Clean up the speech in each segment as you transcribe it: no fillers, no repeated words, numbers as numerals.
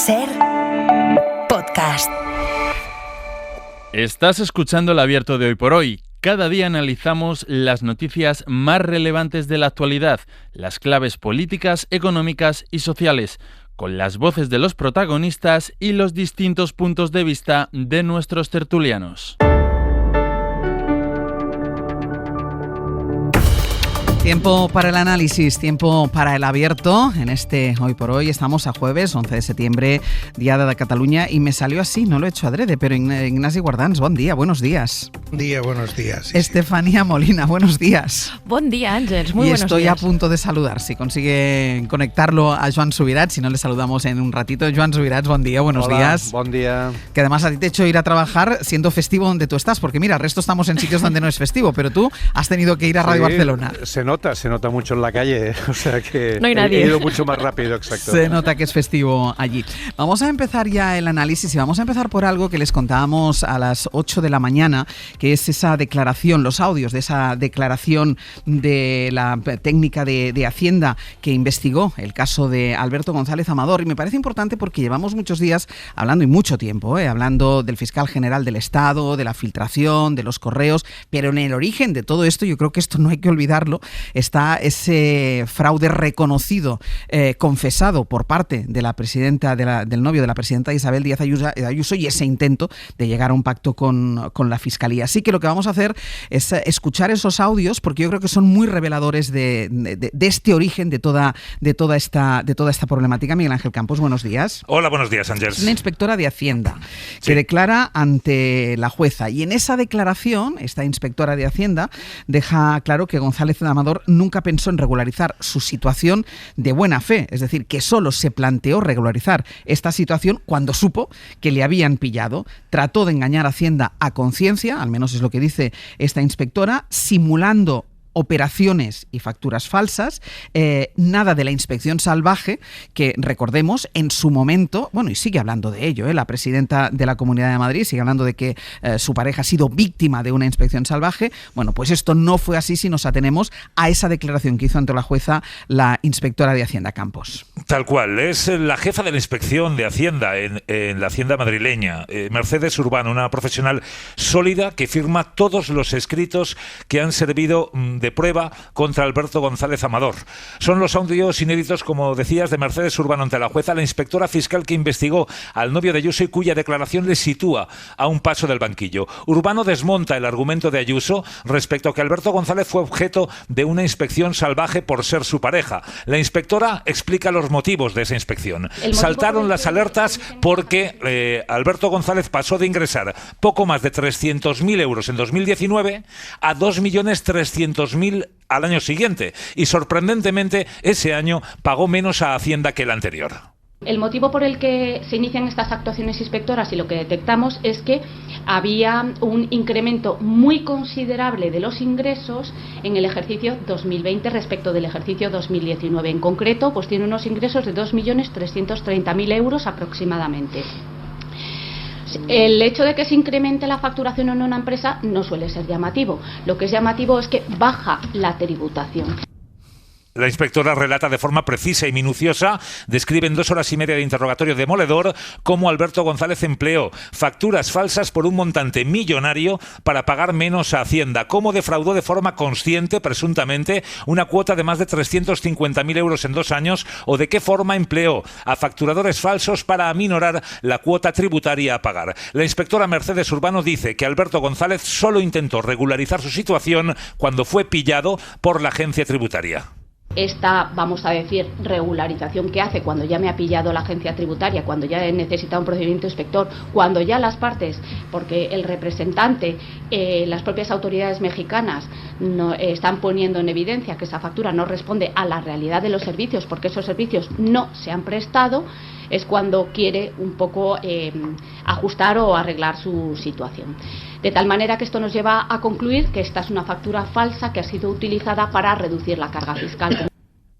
SER Podcast. Estás escuchando El Abierto de Hoy por Hoy. Cada día analizamos las noticias más relevantes de la actualidad, las claves políticas, económicas y sociales, con las voces de los protagonistas y los distintos puntos de vista de nuestros tertulianos. Tiempo para el análisis, tiempo para el abierto. En este Hoy por Hoy estamos a jueves, 11 de septiembre, Día de Cataluña, y me salió así, no lo he hecho adrede, pero Ignasi Guardans, buen día, buenos días. Buenos días. Sí, Estefanía Molina, buenos días. Buen día, Àngels, muy y buenos días. Y estoy a punto de saludar, si consigue conectarlo a Joan Subirats, si no le saludamos en un ratito. Joan Subirats, buen día, buenos días. Buen día. Que además a ti te he hecho ir a trabajar siendo festivo donde tú estás, porque mira, el resto estamos en sitios donde no es festivo, pero tú has tenido que ir a Radio Barcelona. Se nota mucho en la calle, o sea que no hay nadie. He ido mucho más rápido, exacto. Se nota que es festivo allí. Vamos a empezar ya el análisis y vamos a empezar por algo que les contábamos a las 8 de la mañana, que es esa declaración, los audios de esa declaración de la técnica de Hacienda que investigó el caso de Alberto González Amador. Y me parece importante porque llevamos muchos días hablando, y mucho tiempo, hablando del fiscal general del Estado, de la filtración, de los correos, pero en el origen de todo esto, yo creo que esto no hay que olvidarlo, está ese fraude reconocido, confesado por parte de la presidenta, del novio de la presidenta Isabel Díaz Ayuso, y ese intento de llegar a un pacto con la Fiscalía. Así que lo que vamos a hacer es escuchar esos audios, porque yo creo que son muy reveladores de este origen, de toda esta problemática. Miguel Ángel Campos, buenos días. Hola, buenos días, Ángels. Una inspectora de Hacienda que declara ante la jueza, y en esa declaración, esta inspectora de Hacienda deja claro que González Amador nunca pensó en regularizar su situación de buena fe, es decir, que solo se planteó regularizar esta situación cuando supo que le habían pillado. Trató de engañar a Hacienda a conciencia, al menos es lo que dice esta inspectora, simulando operaciones y facturas falsas, nada de la inspección salvaje, que recordemos en su momento, bueno, y sigue hablando de ello, la presidenta de la Comunidad de Madrid sigue hablando de que su pareja ha sido víctima de una inspección salvaje. Bueno, pues esto no fue así si nos atenemos a esa declaración que hizo ante la jueza la inspectora de Hacienda, Campos. Tal cual, es la jefa de la inspección de Hacienda en la Hacienda madrileña, Mercedes Urbano, una profesional sólida que firma todos los escritos que han servido de prueba contra Alberto González Amador. Son los audios inéditos, como decías, de Mercedes Urbano ante la jueza, la inspectora fiscal que investigó al novio de Ayuso y cuya declaración le sitúa a un paso del banquillo. Urbano desmonta el argumento de Ayuso respecto a que Alberto González fue objeto de una inspección salvaje por ser su pareja. La inspectora explica los motivos de esa inspección. Saltaron las alertas porque Alberto González pasó de ingresar poco más de 300.000 euros en 2019 a 2.300.000 al año siguiente, y sorprendentemente ese año pagó menos a Hacienda que el anterior. El motivo por el que se inician estas actuaciones inspectoras y lo que detectamos es que había un incremento muy considerable de los ingresos en el ejercicio 2020 respecto del ejercicio 2019. En concreto, pues tiene unos ingresos de 2.330.000 euros aproximadamente. El hecho de que se incremente la facturación en una empresa no suele ser llamativo. Lo que es llamativo es que baja la tributación. La inspectora relata de forma precisa y minuciosa, describe en 2 horas y media de interrogatorio demoledor, cómo Alberto González empleó facturas falsas por un montante millonario para pagar menos a Hacienda, cómo defraudó de forma consciente, presuntamente, una cuota de más de 350.000 euros en 2 años, o de qué forma empleó a facturadores falsos para aminorar la cuota tributaria a pagar. La inspectora Mercedes Urbano dice que Alberto González solo intentó regularizar su situación cuando fue pillado por la agencia tributaria. Esta, vamos a decir, regularización que hace cuando ya me ha pillado la agencia tributaria, cuando ya he necesitado un procedimiento inspector, cuando ya las partes, porque el representante, las propias autoridades mexicanas no, están poniendo en evidencia que esa factura no responde a la realidad de los servicios, porque esos servicios no se han prestado, es cuando quiere un poco ajustar o arreglar su situación. De tal manera que esto nos lleva a concluir que esta es una factura falsa que ha sido utilizada para reducir la carga fiscal.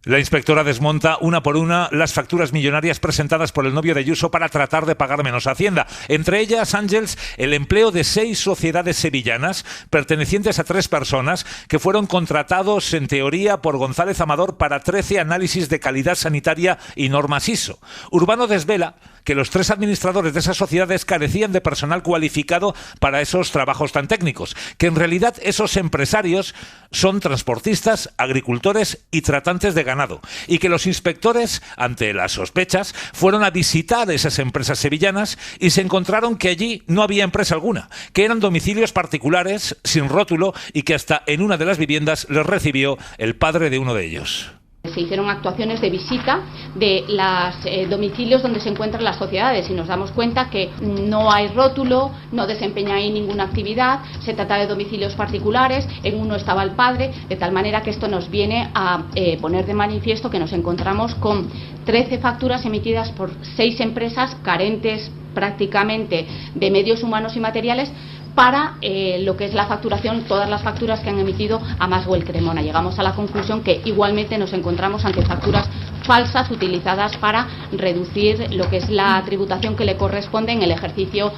La inspectora desmonta una por una las facturas millonarias presentadas por el novio de Ayuso para tratar de pagar menos a Hacienda. Entre ellas, Ángels, el empleo de 6 sociedades sevillanas pertenecientes a 3 personas que fueron contratados en teoría por González Amador para 13 análisis de calidad sanitaria y normas ISO. Urbano desvela que los 3 administradores de esas sociedades carecían de personal cualificado para esos trabajos tan técnicos, que en realidad esos empresarios son transportistas, agricultores y tratantes de ganado, y que los inspectores, ante las sospechas, fueron a visitar esas empresas sevillanas y se encontraron que allí no había empresa alguna, que eran domicilios particulares, sin rótulo, y que hasta en una de las viviendas les recibió el padre de uno de ellos. Se hicieron actuaciones de visita de los domicilios donde se encuentran las sociedades y nos damos cuenta que no hay rótulo, no desempeña ahí ninguna actividad, se trata de domicilios particulares, en uno estaba el padre, de tal manera que esto nos viene a poner de manifiesto que nos encontramos con 13 facturas emitidas por 6 empresas carentes prácticamente de medios humanos y materiales para lo que es la facturación, todas las facturas que han emitido Amas o el Cremona. Llegamos a la conclusión que igualmente nos encontramos ante facturas falsas utilizadas para reducir lo que es la tributación que le corresponde en el ejercicio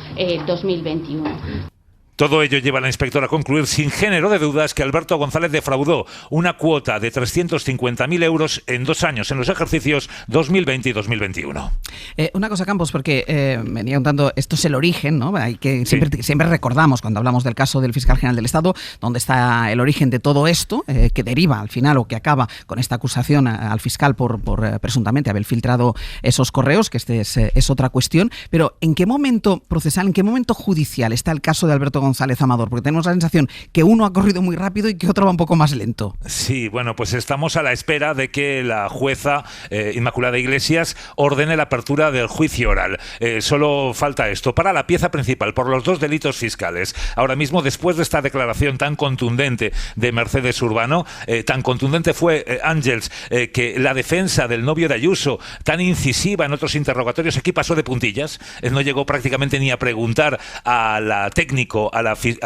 2021. Todo ello lleva a la inspectora a concluir sin género de dudas que Alberto González defraudó una cuota de 350.000 euros en 2 años, en los ejercicios 2020 y 2021. Una cosa, Campos, porque venía contando, esto es el origen, ¿no? Hay que siempre recordamos cuando hablamos del caso del fiscal general del Estado, donde está el origen de todo esto, que deriva al final o que acaba con esta acusación al fiscal por presuntamente haber filtrado esos correos, que es otra cuestión. Pero ¿en qué momento procesal, en qué momento judicial está el caso de Alberto González Amador? Porque tenemos la sensación que uno ha corrido muy rápido y que otro va un poco más lento. Sí, bueno, pues estamos a la espera de que la jueza Inmaculada Iglesias ordene la apertura del juicio oral. Solo falta esto para la pieza principal, por los 2 delitos fiscales. Ahora mismo, después de esta declaración tan contundente de Mercedes Urbano, tan contundente fue Ángels, que la defensa del novio de Ayuso, tan incisiva en otros interrogatorios, aquí pasó de puntillas, no llegó prácticamente ni a preguntar a la técnico, a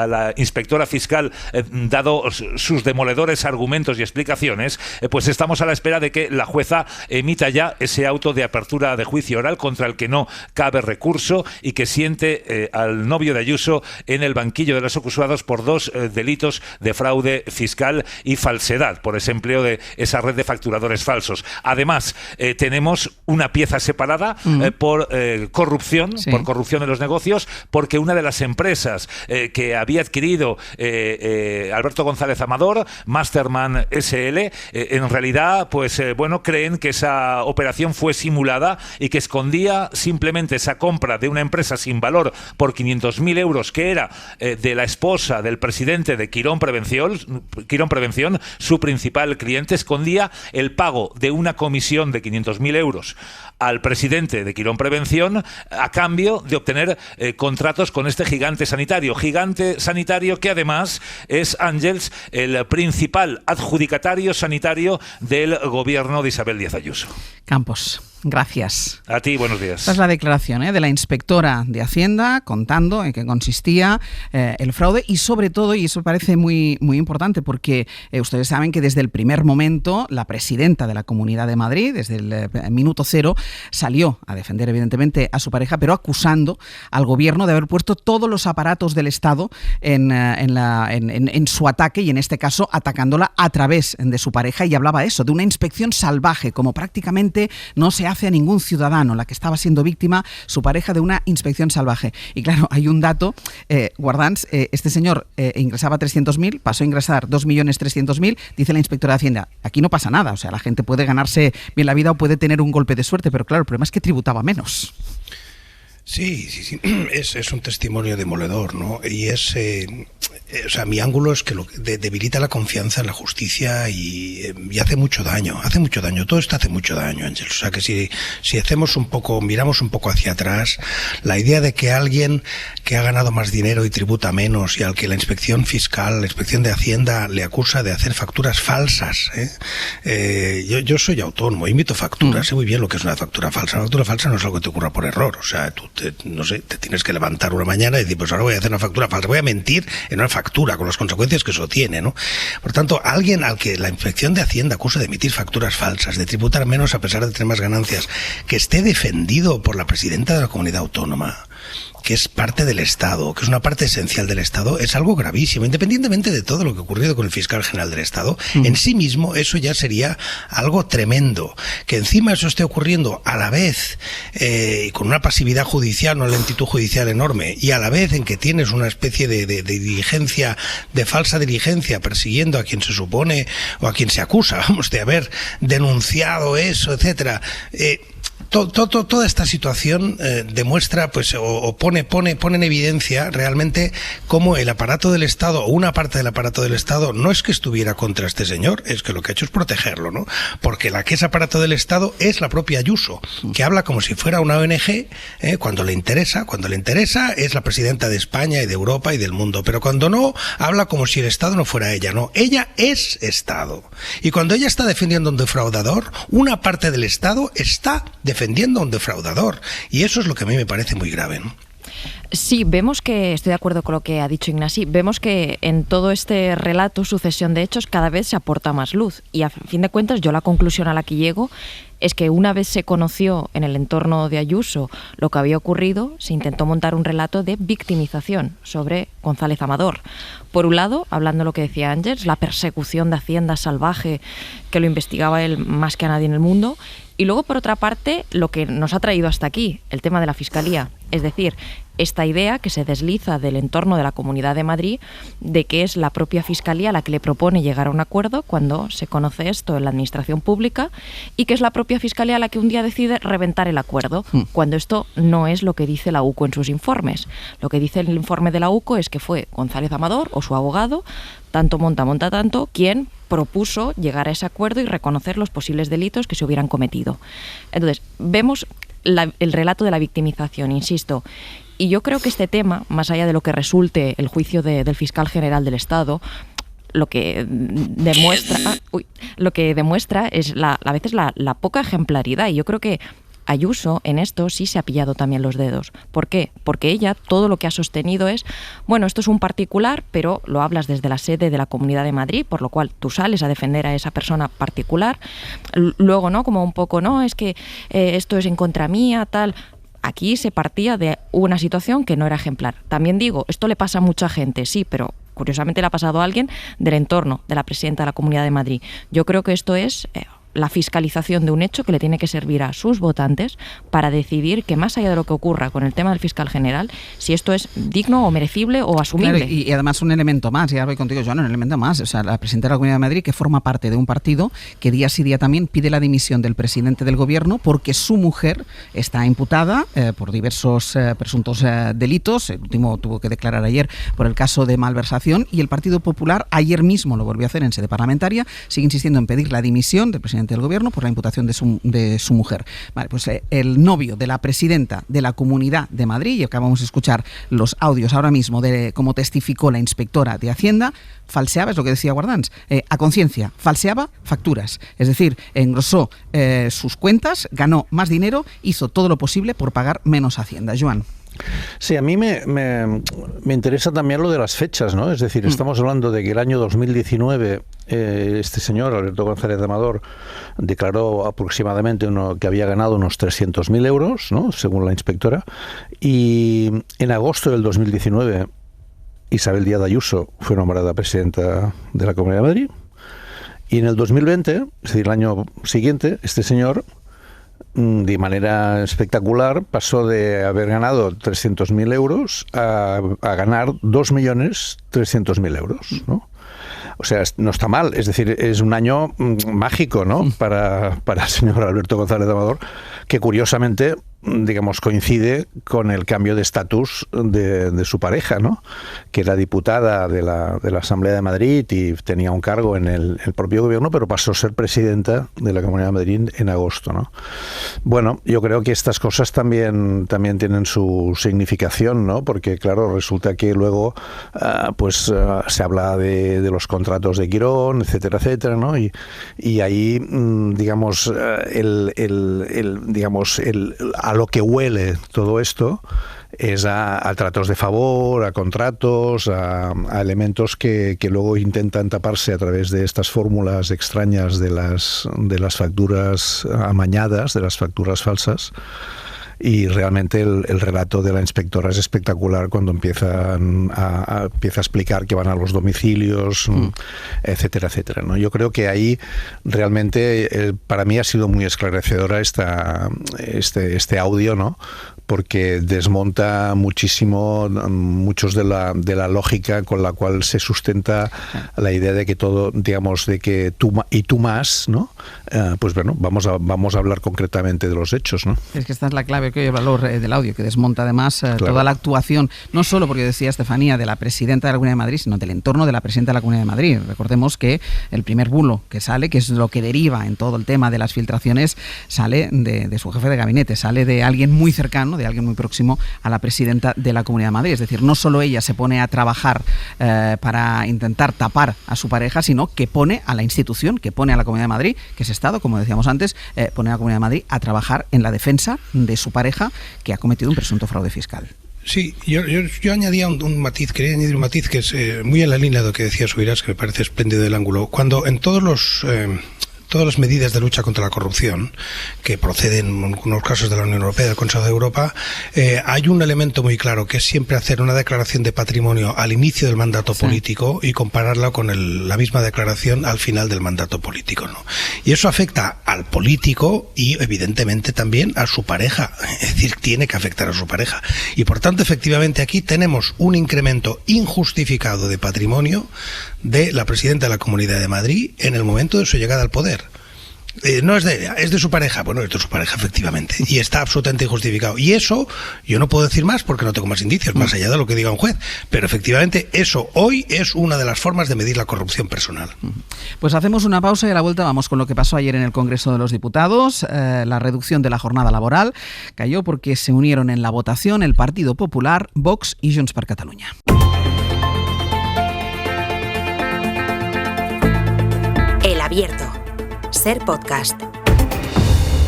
la inspectora fiscal, dado sus demoledores argumentos y explicaciones, pues estamos a la espera de que la jueza emita ya ese auto de apertura de juicio oral contra el que no cabe recurso y que siente al novio de Ayuso en el banquillo de los acusados por 2 delitos de fraude fiscal y falsedad, por ese empleo de esa red de facturadores falsos. Además, tenemos una pieza separada por corrupción, por corrupción de los negocios, porque una de las empresas que había adquirido Alberto González Amador, Masterman SL, en realidad, creen que esa operación fue simulada y que escondía simplemente esa compra de una empresa sin valor por 500.000 euros, que era de la esposa del presidente de Quirón Prevención, su principal cliente, escondía el pago de una comisión de 500.000 euros al presidente de Quirón Prevención a cambio de obtener contratos con este gigante sanitario que además es, Ángels, el principal adjudicatario sanitario del gobierno de Isabel Díaz Ayuso. Campos, gracias. A ti, buenos días. Esta es la declaración de la inspectora de Hacienda contando en qué consistía el fraude y sobre todo, y eso parece muy, muy importante porque ustedes saben que desde el primer momento la presidenta de la Comunidad de Madrid, desde el minuto 0, salió a defender evidentemente a su pareja, pero acusando al gobierno de haber puesto todos los aparatos del Estado en su ataque y en este caso atacándola a través de su pareja, y hablaba eso, de una inspección salvaje, como prácticamente no se hace a ningún ciudadano, la que estaba siendo víctima, su pareja, de una inspección salvaje. Y claro, hay un dato, Guardans, este señor ingresaba 300.000, pasó a ingresar 2.300.000, dice la inspectora de Hacienda, aquí no pasa nada, o sea, la gente puede ganarse bien la vida o puede tener un golpe de suerte, pero claro, el problema es que tributaba menos. Sí, es un testimonio demoledor, ¿no? Y mi ángulo es que debilita la confianza en la justicia y hace mucho daño, todo esto hace mucho daño, Ángel. O sea que si miramos un poco hacia atrás, la idea de que alguien que ha ganado más dinero y tributa menos y al que la inspección fiscal, la inspección de Hacienda le acusa de hacer facturas falsas, yo soy autónomo, emito facturas, sé muy bien lo que es una factura falsa. Una factura falsa no es algo que te ocurra por error, o sea, tú te tienes que levantar una mañana y decir, pues ahora voy a hacer una factura falsa, voy a mentir en una factura, con las consecuencias que eso tiene, ¿no? Por tanto, alguien al que la Inspección de Hacienda acusa de emitir facturas falsas, de tributar menos a pesar de tener más ganancias, que esté defendido por la presidenta de la comunidad autónoma, que es parte del Estado, que es una parte esencial del Estado, es algo gravísimo, independientemente de todo lo que ha ocurrido con el fiscal general del Estado. En sí mismo eso ya sería algo tremendo. Que encima eso esté ocurriendo a la vez con una pasividad judicial, una lentitud judicial enorme, y a la vez en que tienes una especie de diligencia, de falsa diligencia, persiguiendo a quien se supone o a quien se acusa, vamos, de haber denunciado eso, etcétera. Toda esta situación demuestra, pues, o pone en evidencia realmente cómo el aparato del Estado, o una parte del aparato del Estado, no es que estuviera contra este señor, es que lo que ha hecho es protegerlo, ¿no? Porque la que es aparato del Estado es la propia Ayuso, que habla como si fuera una ONG, cuando le interesa es la presidenta de España y de Europa y del mundo, pero cuando no, habla como si el Estado no fuera ella, no, ella es Estado. Y cuando ella está defendiendo a un defraudador, una parte del Estado está defendiendo a un defraudador, y eso es lo que a mí me parece muy grave, ¿no? Sí, vemos que, estoy de acuerdo con lo que ha dicho Ignasi, vemos que en todo este relato, sucesión de hechos, cada vez se aporta más luz, y a fin de cuentas yo la conclusión a la que llego es que una vez se conoció en el entorno de Ayuso lo que había ocurrido, se intentó montar un relato de victimización sobre González Amador. Por un lado, hablando de lo que decía Ángels, la persecución de Hacienda salvaje, que lo investigaba él más que a nadie en el mundo, y luego, por otra parte, lo que nos ha traído hasta aquí, el tema de la Fiscalía. Es decir, esta idea que se desliza del entorno de la Comunidad de Madrid de que es la propia Fiscalía la que le propone llegar a un acuerdo cuando se conoce esto en la Administración Pública, y que es la propia Fiscalía la que un día decide reventar el acuerdo, cuando esto no es lo que dice la UCO en sus informes. Lo que dice el informe de la UCO es que fue González Amador o su abogado, tanto monta tanto, quien propuso llegar a ese acuerdo y reconocer los posibles delitos que se hubieran cometido. Entonces, vemos el relato de la victimización, insisto, y yo creo que este tema, más allá de lo que resulte el juicio del fiscal general del Estado, lo que demuestra es a veces la poca ejemplaridad, y yo creo que Ayuso en esto sí se ha pillado también los dedos. ¿Por qué? Porque ella todo lo que ha sostenido es, bueno, esto es un particular, pero lo hablas desde la sede de la Comunidad de Madrid, por lo cual tú sales a defender a esa persona particular. Luego, ¿no? Como un poco, no, es que esto es en contra mía, tal. Aquí se partía de una situación que no era ejemplar. También digo, esto le pasa a mucha gente, sí, pero curiosamente le ha pasado a alguien del entorno de la presidenta de la Comunidad de Madrid. Yo creo que esto es la fiscalización de un hecho que le tiene que servir a sus votantes para decidir que, más allá de lo que ocurra con el tema del fiscal general, si esto es digno o merecible o asumible. Claro, y además un elemento más, ya voy contigo, Joan, un elemento más. O sea, la presidenta de la Comunidad de Madrid, que forma parte de un partido que día sí día también pide la dimisión del presidente del gobierno porque su mujer está imputada por diversos presuntos delitos. El último tuvo que declarar ayer por el caso de malversación, y el Partido Popular ayer mismo lo volvió a hacer en sede parlamentaria, sigue insistiendo en pedir la dimisión del presidente del gobierno por la imputación de su mujer. Vale, pues el novio de la presidenta de la Comunidad de Madrid, y acabamos de escuchar los audios ahora mismo de cómo testificó la inspectora de Hacienda, falseaba, es lo que decía Guardans, a conciencia, falseaba facturas. Es decir, engrosó sus cuentas, ganó más dinero, hizo todo lo posible por pagar menos Hacienda. Joan. Sí, a mí me interesa también lo de las fechas, ¿no? Es decir, estamos hablando de que el año 2019 este señor, Alberto González de Amador, declaró aproximadamente que había ganado unos 300.000 euros, ¿no? Según la inspectora, y en agosto del 2019 Isabel Díaz Ayuso fue nombrada presidenta de la Comunidad de Madrid, y en el 2020, es decir, el año siguiente, este señor, de manera espectacular, pasó de haber ganado 300.000 euros a ganar 2.300.000 euros, ¿no? O sea, no está mal, es decir, es un año mágico, ¿no? Para el señor Alberto González de Amador, que curiosamente, digamos, coincide con el cambio de estatus de su pareja, ¿no? Que era diputada de la Asamblea de Madrid y tenía un cargo en el propio gobierno, pero pasó a ser presidenta de la Comunidad de Madrid en agosto, ¿no? Bueno, yo creo que estas cosas también tienen su significación, ¿no? Porque, claro, resulta que luego se habla de los contratos de Quirón, etcétera, etcétera, ¿no? Y ahí, digamos, a lo que huele todo esto es a tratos de favor, a contratos, a elementos que luego intentan taparse a través de estas fórmulas extrañas de las facturas amañadas, de las facturas falsas. Y realmente el relato de la inspectora es espectacular cuando empieza a explicar que van a los domicilios, etcétera, etcétera, ¿no? Yo creo que ahí realmente para mí ha sido muy esclarecedora este audio, ¿no? Porque desmonta muchos de la lógica con la cual se sustenta la idea de que todo, digamos, de que tú más, ¿no? Pues bueno, vamos a hablar concretamente de los hechos, ¿no? Es que esta es la clave, que el valor del audio, que desmonta además toda la actuación, no solo porque decía Estefanía, de la presidenta de la Comunidad de Madrid, sino del entorno de la presidenta de la Comunidad de Madrid. Recordemos que el primer bulo que sale, que es lo que deriva en todo el tema de las filtraciones, sale de su jefe de gabinete, sale de alguien muy cercano, de alguien muy próximo a la presidenta de la Comunidad de Madrid. Es decir, no solo ella se pone a trabajar para intentar tapar a su pareja, sino que pone a la institución, que pone a la Comunidad de Madrid, que es Estado, como decíamos antes, pone a la Comunidad de Madrid a trabajar en la defensa de su pareja, que ha cometido un presunto fraude fiscal. Sí, yo añadía un matiz, quería añadir un matiz que es muy en la línea de lo que decía Subirás, que me parece espléndido el ángulo. Cuando en todas las medidas de lucha contra la corrupción que proceden en algunos casos de la Unión Europea, del Consejo de Europa, hay un elemento muy claro, que es siempre hacer una declaración de patrimonio al inicio del mandato político y compararla con la misma declaración al final del mandato político, ¿no? Y eso afecta al político y evidentemente también a su pareja, es decir, tiene que afectar a su pareja. Y por tanto, efectivamente, aquí tenemos un incremento injustificado de patrimonio de la presidenta de la Comunidad de Madrid en el momento de su llegada al poder. No es de ella, es de su pareja. Bueno, es de su pareja, efectivamente, y está absolutamente injustificado. Y eso, yo no puedo decir más porque no tengo más indicios, más allá de lo que diga un juez, pero efectivamente eso hoy es una de las formas de medir la corrupción personal. Pues hacemos una pausa y a la vuelta vamos con lo que pasó ayer en el Congreso de los Diputados. La reducción de la jornada laboral cayó porque se unieron en la votación el Partido Popular, Vox y Junts per Catalunya. El Abierto. Ser Podcast.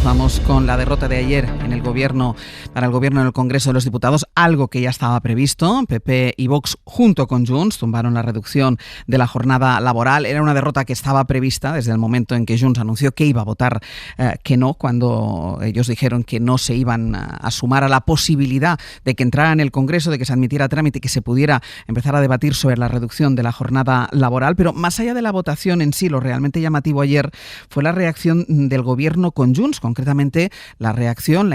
Vamos con la derrota de ayer para el gobierno en el Congreso de los Diputados, algo que ya estaba previsto. PP y Vox, junto con Junts, tumbaron la reducción de la jornada laboral. Era una derrota que estaba prevista desde el momento en que Junts anunció que iba a votar que no, cuando ellos dijeron que no se iban a sumar a la posibilidad de que entrara en el Congreso, de que se admitiera a trámite y que se pudiera empezar a debatir sobre la reducción de la jornada laboral. Pero más allá de la votación en sí, lo realmente llamativo ayer fue la reacción del gobierno con Junts, concretamente la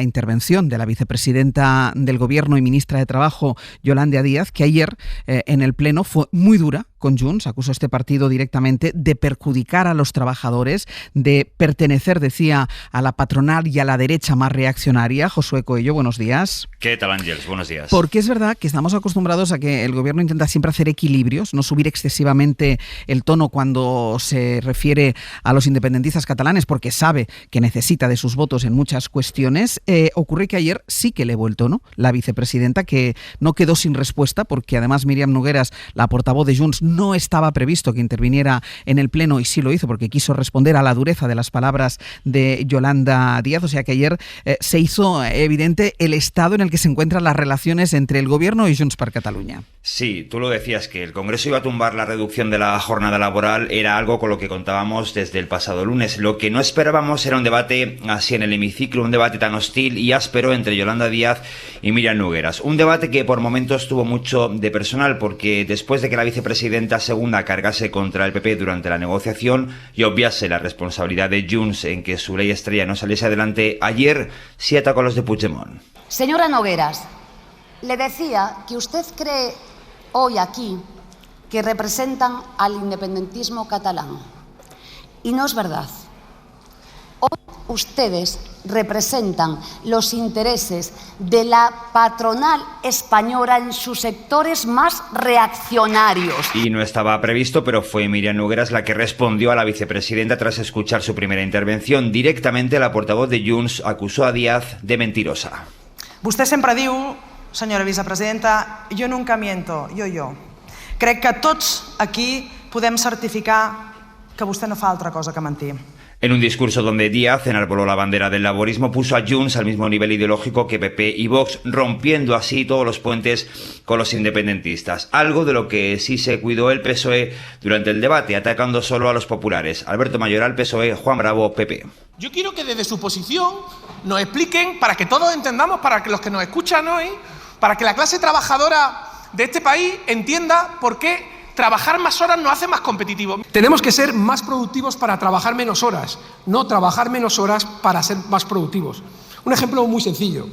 intervención de la vicepresidenta del Gobierno y ministra de Trabajo, Yolanda Díaz, que ayer en el Pleno fue muy dura con Junts, acusó a este partido directamente de perjudicar a los trabajadores, de pertenecer, decía, a la patronal y a la derecha más reaccionaria. Josué Coello, buenos días. ¿Qué tal, Ángeles? Buenos días. Porque es verdad que estamos acostumbrados a que el Gobierno intenta siempre hacer equilibrios, no subir excesivamente el tono cuando se refiere a los independentistas catalanes, porque sabe que necesita de sus votos en muchas cuestiones. Ocurre que ayer sí que elevó el tono la vicepresidenta, que no quedó sin respuesta, porque además Míriam Nogueras, la portavoz de Junts, no estaba previsto que interviniera en el Pleno y sí lo hizo porque quiso responder a la dureza de las palabras de Yolanda Díaz. O sea que ayer se hizo evidente el estado en el que se encuentran las relaciones entre el Gobierno y Junts per Catalunya. Sí, tú lo decías, que el Congreso iba a tumbar la reducción de la jornada laboral, era algo con lo que contábamos desde el pasado lunes. Lo que no esperábamos era un debate así en el hemiciclo, un debate tan hostil y áspero entre Yolanda Díaz y Míriam Nogueras. Un debate que por momentos tuvo mucho de personal, porque después de que la vicepresidenta segunda cargase contra el PP durante la negociación y obviase la responsabilidad de Junts en que su ley estrella no saliese adelante, ayer sí atacó a los de Puigdemont. Señora Nogueras, le decía que usted cree hoy aquí que representan al independentismo catalán. Y no es verdad. Hoy ustedes representan los intereses de la patronal española en sus sectores más reaccionarios. Y no estaba previsto, pero fue Míriam Nogueras la que respondió a la vicepresidenta tras escuchar su primera intervención. Directamente la portavoz de Junts acusó a Díaz de mentirosa. Vostè sempre diu, senyora vicepresidenta, jo nunca miento, jo. Crec que tots aquí podem certificar que vostè no fa altra cosa que mentir. En un discurso donde Díaz enarboló la bandera del laborismo, puso a Junts al mismo nivel ideológico que PP y Vox, rompiendo así todos los puentes con los independentistas. Algo de lo que sí se cuidó el PSOE durante el debate, atacando solo a los populares. Alberto Mayoral, PSOE, Juan Bravo, PP. Yo quiero que desde su posición nos expliquen, para que todos entendamos, para que los que nos escuchan hoy, para que la clase trabajadora de este país entienda por qué trabajar más horas nos hace más competitivos. Tenemos que ser más productivos para trabajar menos horas, no trabajar menos horas para ser más productivos. Un ejemplo muy sencillo.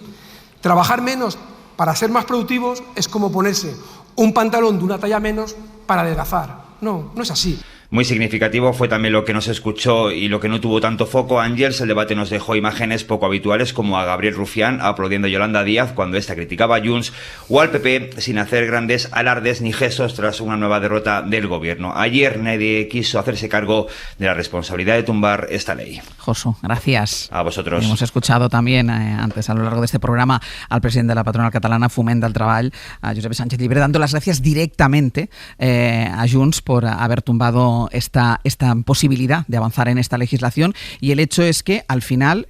Trabajar menos para ser más productivos es como ponerse un pantalón de una talla menos para adelgazar. No, no es así. Muy significativo fue también lo que no se escuchó y lo que no tuvo tanto foco. Ángels, el debate nos dejó imágenes poco habituales como a Gabriel Rufián aplaudiendo a Yolanda Díaz cuando ésta criticaba a Junts, o al PP sin hacer grandes alardes ni gestos tras una nueva derrota del gobierno. Ayer nadie quiso hacerse cargo de la responsabilidad de tumbar esta ley. Josu, gracias. A vosotros. Hemos escuchado también antes a lo largo de este programa al presidente de la patronal catalana Foment del Treball, a Josep Sánchez Llibre, dando las gracias directamente a Junts por haber tumbado esta posibilidad de avanzar en esta legislación, y el hecho es que al final,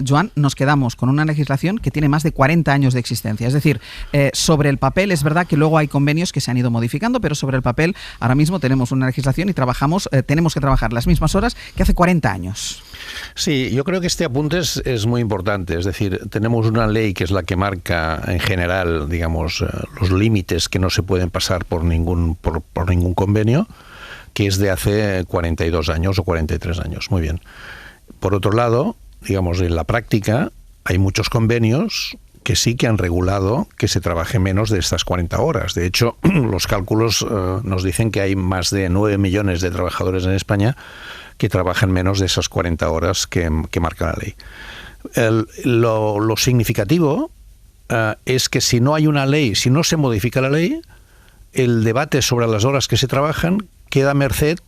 Joan, nos quedamos con una legislación que tiene más de 40 años de existencia. Es decir, sobre el papel es verdad que luego hay convenios que se han ido modificando, pero sobre el papel ahora mismo tenemos una legislación y tenemos que trabajar las mismas horas que hace 40 años. Sí, yo creo que este apunte es muy importante. Es decir, tenemos una ley que es la que marca en general, digamos, los límites que no se pueden pasar por ningún convenio, que es de hace 42 años o 43 años. Muy bien. Por otro lado, digamos, en la práctica hay muchos convenios que sí que han regulado que se trabaje menos de estas 40 horas. De hecho, los cálculos nos dicen que hay más de 9 millones de trabajadores en España que trabajan menos de esas 40 horas que marca la ley. Lo significativo es que si no hay una ley, si no se modifica la ley, el debate sobre las horas que se trabajan queda a merced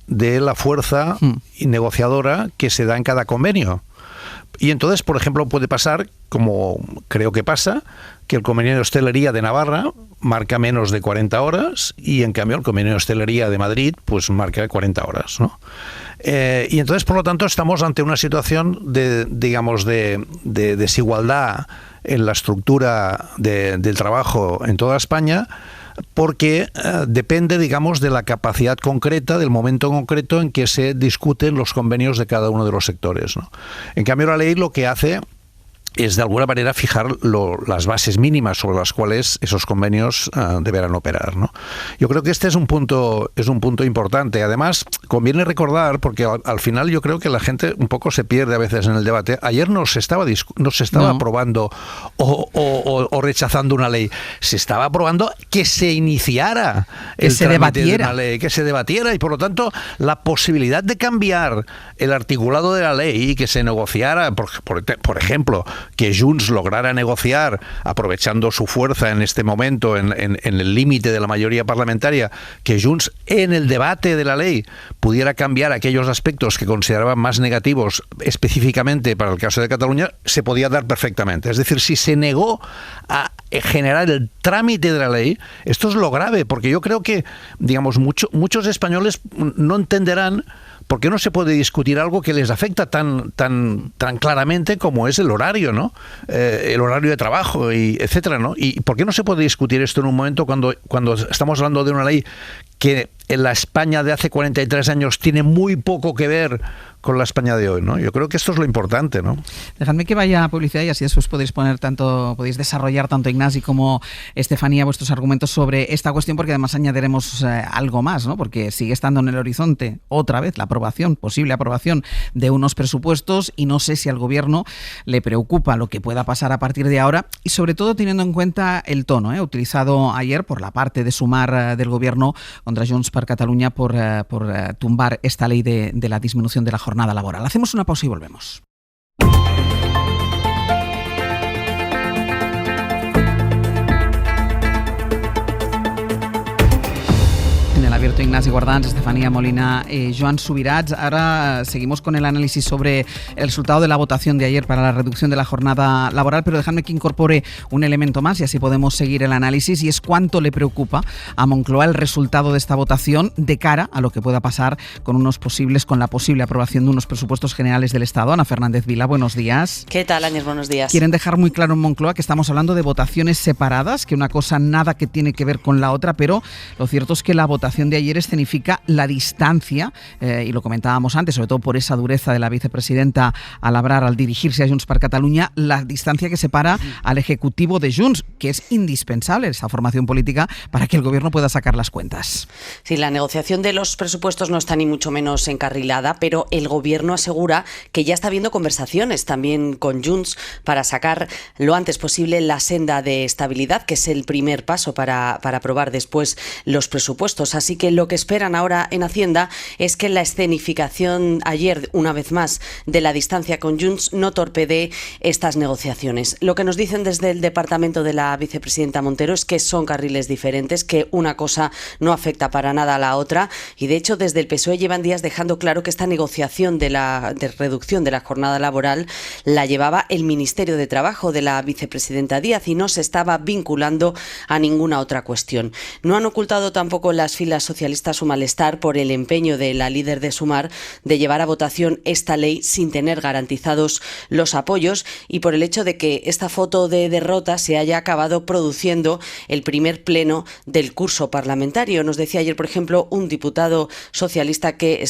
de la fuerza negociadora que se da en cada convenio. Y entonces, por ejemplo, puede pasar, como creo que pasa, que el convenio de hostelería de Navarra marca menos de 40 horas y en cambio el convenio de hostelería de Madrid pues marca 40 horas, ¿no? Y entonces, por lo tanto, estamos ante una situación de desigualdad en la estructura del trabajo en toda España, porque depende, digamos, de la capacidad concreta, del momento concreto en que se discuten los convenios de cada uno de los sectores, ¿no? En cambio, la ley lo que hace es de alguna manera fijar las bases mínimas sobre las cuales esos convenios deberán operar, ¿no? Yo creo que este es un punto importante. Además, conviene recordar, porque al final yo creo que la gente un poco se pierde a veces en el debate. Ayer no se estaba aprobando o rechazando una ley, se estaba aprobando que se iniciara el trámite de una ley, que se debatiera, y por lo tanto la posibilidad de cambiar el articulado de la ley y que se negociara, por ejemplo, que Junts lograra negociar, aprovechando su fuerza en este momento, en el límite de la mayoría parlamentaria, que Junts en el debate de la ley pudiera cambiar aquellos aspectos que consideraban más negativos específicamente para el caso de Cataluña, se podía dar perfectamente. Es decir, si se negó a generar el trámite de la ley, esto es lo grave, porque yo creo que, digamos, muchos españoles no entenderán ¿por qué no se puede discutir algo que les afecta tan claramente como es el horario, ¿no? El horario de trabajo, y etcétera, ¿no? ¿Y por qué no se puede discutir esto en un momento cuando estamos hablando de una ley que en la España de hace 43 años tiene muy poco que ver con la España de hoy, ¿no? Yo creo que esto es lo importante, ¿no? Dejadme que vaya a publicidad y así después podéis desarrollar tanto Ignasi como Estefanía vuestros argumentos sobre esta cuestión, porque además añadiremos algo más, ¿no? Porque sigue estando en el horizonte otra vez la posible aprobación de unos presupuestos, y no sé si al gobierno le preocupa lo que pueda pasar a partir de ahora, y sobre todo teniendo en cuenta el tono utilizado ayer por la parte de Sumar del gobierno contra Junts per Catalunya por tumbar esta ley de la disminución de la jornada laboral. Hacemos una pausa y volvemos. En el abierto, Ignasi, Ignasi Guardans, Estefanía Molina, Joan Subirats. Ahora seguimos con el análisis sobre el resultado de la votación de ayer para la reducción de la jornada laboral, pero dejadme que incorpore un elemento más y así podemos seguir el análisis, y es cuánto le preocupa a Moncloa el resultado de esta votación de cara a lo que pueda pasar con la posible aprobación de unos presupuestos generales del Estado. Ana Fernández Vila, buenos días. ¿Qué tal, Áñez? Buenos días. Quieren dejar muy claro en Moncloa que estamos hablando de votaciones separadas, que una cosa nada que tiene que ver con la otra, pero lo cierto es que la votación de ayer escenifica la distancia, y lo comentábamos antes, sobre todo por esa dureza de la vicepresidenta al dirigirse a Junts per Catalunya, la distancia que separa al Ejecutivo de Junts, que es indispensable esa formación política para que el Gobierno pueda sacar las cuentas. Sí, la negociación de los presupuestos no está ni mucho menos encarrilada, pero el Gobierno asegura que ya está habiendo conversaciones también con Junts para sacar lo antes posible la senda de estabilidad, que es el primer paso para aprobar después los presupuestos. Así que lo que esperan ahora en Hacienda es que la escenificación ayer, una vez más, de la distancia con Junts no torpedee estas negociaciones. Lo que nos dicen desde el departamento de la vicepresidenta Montero es que son carriles diferentes, que una cosa no afecta para nada a la otra, y de hecho desde el PSOE llevan días dejando claro que esta negociación de reducción de la jornada laboral la llevaba el Ministerio de Trabajo de la vicepresidenta Díaz y no se estaba vinculando a ninguna otra cuestión. No han ocultado tampoco las filas socialistas su malestar por el empeño de la líder de Sumar de llevar a votación esta ley sin tener garantizados los apoyos, y por el hecho de que esta foto de derrota se haya acabado produciendo el primer pleno del curso parlamentario. Nos decía ayer, por ejemplo, un diputado socialista que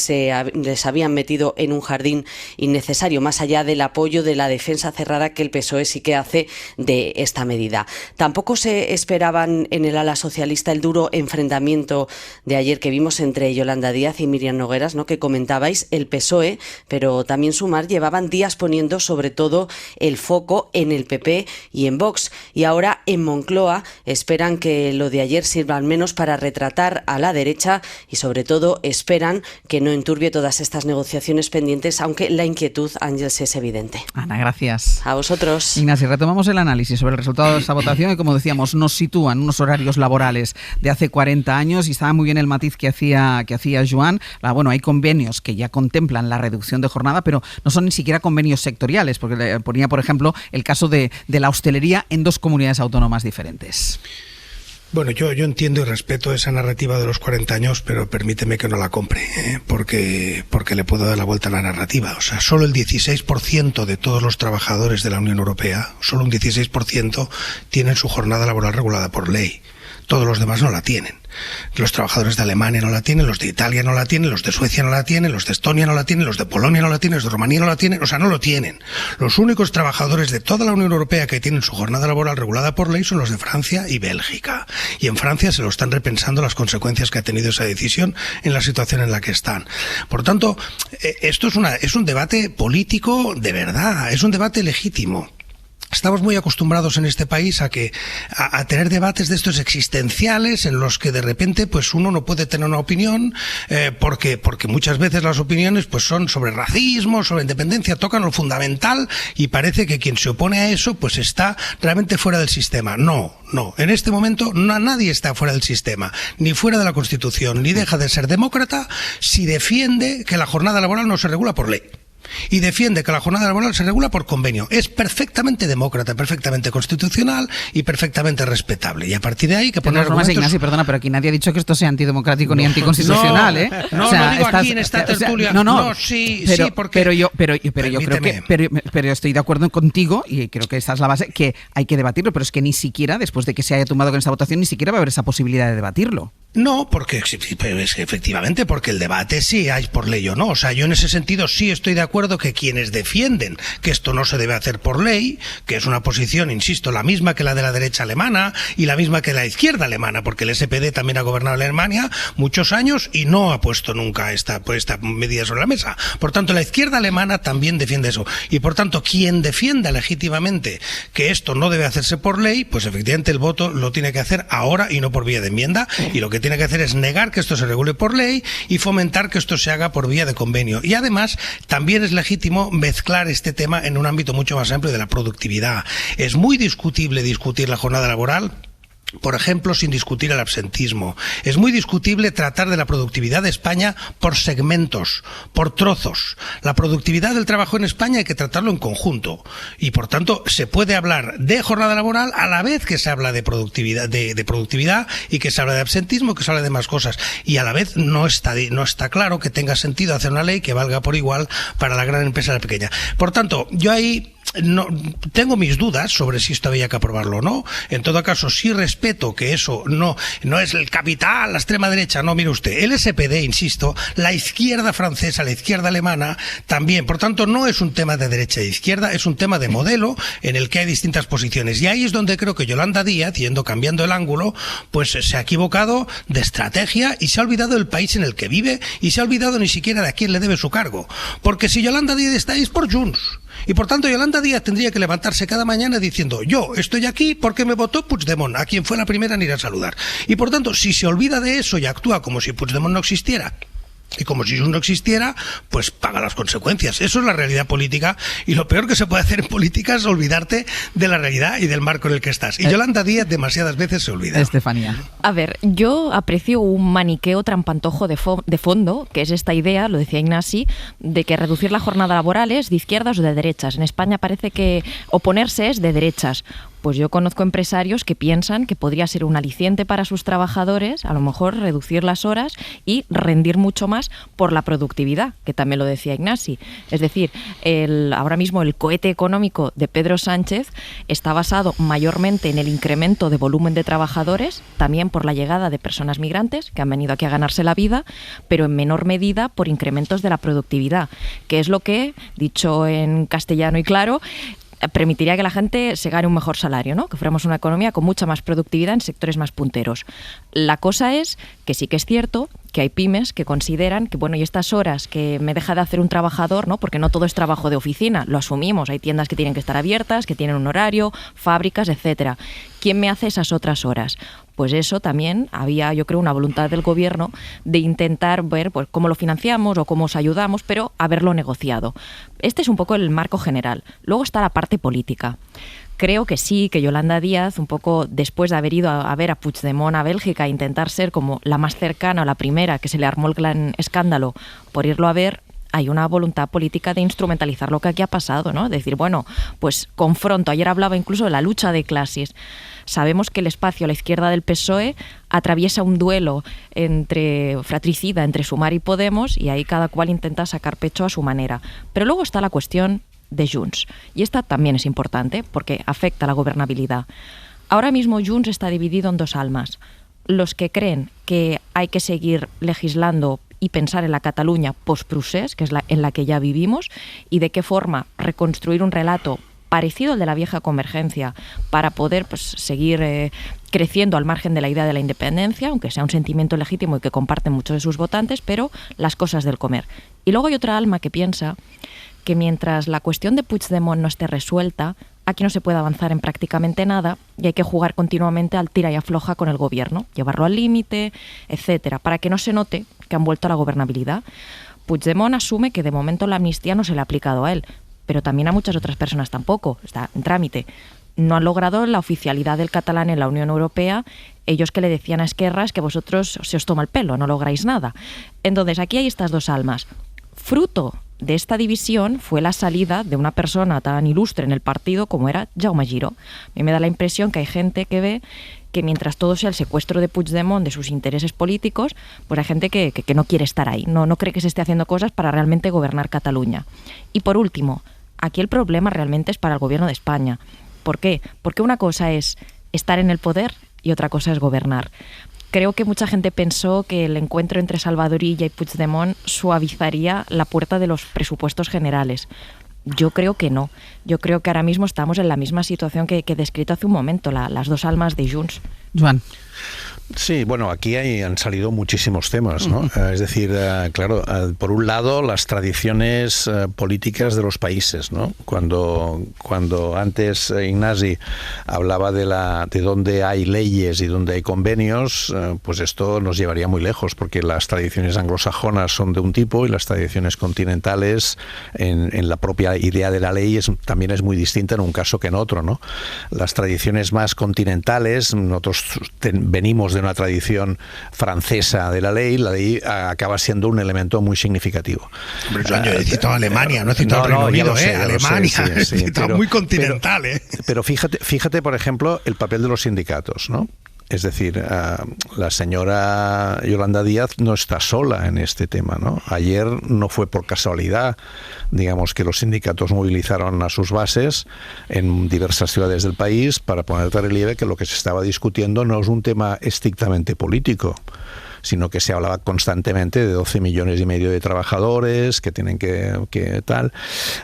les habían metido en un jardín innecesario, más allá del apoyo de la defensa cerrada que el PSOE sí que hace de esta medida. Tampoco se esperaban en el ala socialista el duro enfrentamiento de ayer que vimos entre Yolanda Díaz y Miriam Nogueras, ¿no?, que comentabais. El PSOE, pero también Sumar, llevaban días poniendo sobre todo el foco en el PP y en Vox, y ahora en Moncloa esperan que lo de ayer sirva al menos para retratar a la derecha, y sobre todo esperan que no enturbie todas estas negociaciones pendientes, aunque la inquietud, Ángeles, es evidente. Ana, gracias. A vosotros. Ignacio, retomamos el análisis sobre el resultado de esta votación, y como decíamos, nos sitúan unos horarios laborales de hace 40 años, y estaba muy bien el matiz que hacía Joan. Bueno, hay convenios que ya contemplan la reducción de jornada, pero no son ni siquiera convenios sectoriales, porque ponía, por ejemplo, el caso de la hostelería en 2 comunidades autónomas diferentes. Bueno, yo entiendo y respeto esa narrativa de los 40 años, pero permíteme que no la compre, porque le puedo dar la vuelta a la narrativa. O sea, solo el 16% de todos los trabajadores de la Unión Europea, solo un 16% tienen su jornada laboral regulada por ley. Todos los demás no la tienen. Los trabajadores de Alemania no la tienen, los de Italia no la tienen, los de Suecia no la tienen, los de Estonia no la tienen, los de Polonia no la tienen, los de Rumanía no la tienen, o sea, no lo tienen. Los únicos trabajadores de toda la Unión Europea que tienen su jornada laboral regulada por ley son los de Francia y Bélgica. Y en Francia se lo están repensando las consecuencias que ha tenido esa decisión en la situación en la que están. Por tanto, esto es un debate político de verdad, es un debate legítimo. Estamos muy acostumbrados en este país a tener debates de estos existenciales en los que de repente pues uno no puede tener una opinión porque muchas veces las opiniones pues son sobre racismo, sobre independencia, tocan lo fundamental y parece que quien se opone a eso pues está realmente fuera del sistema. No, en este momento nadie está fuera del sistema, ni fuera de la Constitución, ni deja de ser demócrata si defiende que la jornada laboral no se regula por ley. Y defiende que la jornada laboral se regula por convenio. Es perfectamente demócrata, perfectamente constitucional y perfectamente respetable. Y a partir de ahí que poner argumentos... Ignacio, perdona, pero aquí nadie ha dicho que esto sea antidemocrático ni anticonstitucional, ¿eh? No, o sea, no digo aquí en esta tertulia. Sí, porque... Pero yo creo que... Pero estoy de acuerdo contigo, y creo que esta es la base, que hay que debatirlo, pero es que ni siquiera, después de que se haya tomado con esta votación, ni siquiera va a haber esa posibilidad de debatirlo. No, porque es que efectivamente, porque el debate sí hay por ley o no. O sea, yo en ese sentido sí estoy de acuerdo que quienes defienden que esto no se debe hacer por ley, que es una posición, insisto, la misma que la de la derecha alemana y la misma que la izquierda alemana, porque el SPD también ha gobernado en Alemania muchos años y no ha puesto nunca esta medida sobre la mesa. Por tanto, la izquierda alemana también defiende eso. Y por tanto, quien defienda legítimamente que esto no debe hacerse por ley, pues efectivamente el voto lo tiene que hacer ahora y no por vía de enmienda, y lo que tiene que hacer es negar que esto se regule por ley y fomentar que esto se haga por vía de convenio. Y además también es legítimo mezclar este tema en un ámbito mucho más amplio de la productividad. Es muy discutible discutir la jornada laboral por ejemplo, sin discutir el absentismo. Es muy discutible tratar de la productividad de España por segmentos, por trozos. La productividad del trabajo en España hay que tratarlo en conjunto y, por tanto, se puede hablar de jornada laboral a la vez que se habla de productividad, de productividad y que se habla de absentismo, que se habla de más cosas. Y a la vez no está claro que tenga sentido hacer una ley que valga por igual para la gran empresa y la pequeña. Por tanto, yo ahí no tengo mis dudas sobre si esto había que aprobarlo o no. En todo caso, sí respeto que eso no es el capital, la extrema derecha. No, mire usted, el SPD, insisto, la izquierda francesa, la izquierda alemana también. Por tanto, no es un tema de derecha e izquierda, es un tema de modelo en el que hay distintas posiciones. Y ahí es donde creo que Yolanda Díaz, cambiando el ángulo, pues se ha equivocado de estrategia y se ha olvidado del país en el que vive y se ha olvidado ni siquiera de a quién le debe su cargo. Porque si Yolanda Díaz está ahí es por Junts. Y por tanto Yolanda Díaz tendría que levantarse cada mañana diciendo: yo estoy aquí porque me votó Puigdemont, a quien fue la primera en ir a saludar. Y por tanto, si se olvida de eso y actúa como si Puigdemont no existiera y como si Junts no existiera, pues paga las consecuencias. Eso es la realidad política, y lo peor que se puede hacer en política es olvidarte de la realidad y del marco en el que estás. Y Yolanda Díaz demasiadas veces se olvida. Estefanía. A ver, yo aprecio un maniqueo trampantojo de fondo, que es esta idea, lo decía Ignasi, de que reducir la jornada laboral es de izquierdas o de derechas. En España parece que oponerse es de derechas. Pues yo conozco empresarios que piensan que podría ser un aliciente para sus trabajadores, a lo mejor reducir las horas y rendir mucho más por la productividad, que también lo decía Ignasi. Es decir, ahora mismo el cohete económico de Pedro Sánchez está basado mayormente en el incremento de volumen de trabajadores, también por la llegada de personas migrantes que han venido aquí a ganarse la vida, pero en menor medida por incrementos de la productividad, que es lo que, dicho en castellano y claro, permitiría que la gente se gane un mejor salario, ¿no? Que fuéramos una economía con mucha más productividad en sectores más punteros. La cosa es que sí que es cierto que hay pymes que consideran que, bueno, y estas horas que me deja de hacer un trabajador, ¿no? Porque no todo es trabajo de oficina, lo asumimos, hay tiendas que tienen que estar abiertas, que tienen un horario, fábricas, etcétera. ¿Quién me hace esas otras horas? Pues eso también había, yo creo, una voluntad del gobierno de intentar ver pues cómo lo financiamos o cómo os ayudamos, pero haberlo negociado. Este es un poco el marco general. Luego está la parte política. Creo que sí, que Yolanda Díaz, un poco después de haber ido a ver a Puigdemont a Bélgica, a intentar ser como la más cercana o la primera que se le armó el gran escándalo por irlo a ver, hay una voluntad política de instrumentalizar lo que aquí ha pasado, ¿no? De decir, bueno, pues confronto. Ayer hablaba incluso de la lucha de clases. Sabemos que el espacio a la izquierda del PSOE atraviesa un duelo fratricida entre Sumar y Podemos, y ahí cada cual intenta sacar pecho a su manera. Pero luego está la cuestión de Junts, y esta también es importante porque afecta a la gobernabilidad. Ahora mismo Junts está dividido en dos almas: los que creen que hay que seguir legislando y pensar en la Cataluña post-procés, que es en la que ya vivimos, y de qué forma reconstruir un relato parecido al de la vieja convergencia para poder seguir creciendo al margen de la idea de la independencia, aunque sea un sentimiento legítimo y que comparten muchos de sus votantes, pero las cosas del comer. Y luego hay otra alma que piensa que mientras la cuestión de Puigdemont no esté resuelta, aquí no se puede avanzar en prácticamente nada y hay que jugar continuamente al tira y afloja con el gobierno, llevarlo al límite, etcétera, para que no se note que han vuelto a la gobernabilidad. Puigdemont asume que de momento la amnistía no se le ha aplicado a él, pero también a muchas otras personas tampoco, está en trámite. No han logrado la oficialidad del catalán en la Unión Europea, ellos que le decían a Esquerra es que vosotros se os toma el pelo, no lográis nada. Entonces aquí hay estas dos almas. Fruto de esta división fue la salida de una persona tan ilustre en el partido como era Jaume Giró. A mí me da la impresión que hay gente que ve que mientras todo sea el secuestro de Puigdemont de sus intereses políticos, pues hay gente que no quiere estar ahí, no cree que se esté haciendo cosas para realmente gobernar Cataluña. Y por último, aquí el problema realmente es para el gobierno de España. ¿Por qué? Porque una cosa es estar en el poder y otra cosa es gobernar. Creo que mucha gente pensó que el encuentro entre Salvador Illa y Puigdemont suavizaría la puerta de los presupuestos generales. Yo creo que no. Yo creo que ahora mismo estamos en la misma situación que he descrito hace un momento, las dos almas de Junts. Joan. Sí, bueno, aquí han salido muchísimos temas, ¿no? Es decir, claro, por un lado las tradiciones políticas de los países, ¿no? Cuando antes Ignasi hablaba de dónde hay leyes y dónde hay convenios, pues esto nos llevaría muy lejos, porque las tradiciones anglosajonas son de un tipo y las tradiciones continentales en la propia idea de la ley también es muy distinta en un caso que en otro, ¿no? Las tradiciones más continentales, nosotros venimos de una tradición francesa de la ley acaba siendo un elemento muy significativo. Hombre, yo he citado Alemania, no he citado Reino Unido, Alemania, está muy continental, Pero fíjate, por ejemplo, el papel de los sindicatos, ¿no? Es decir, la señora Yolanda Díaz no está sola en este tema, ¿no? Ayer no fue por casualidad, digamos, que los sindicatos movilizaron a sus bases en diversas ciudades del país para poner de relieve que lo que se estaba discutiendo no es un tema estrictamente político, sino que se hablaba constantemente de 12 millones y medio de trabajadores que tienen que tal.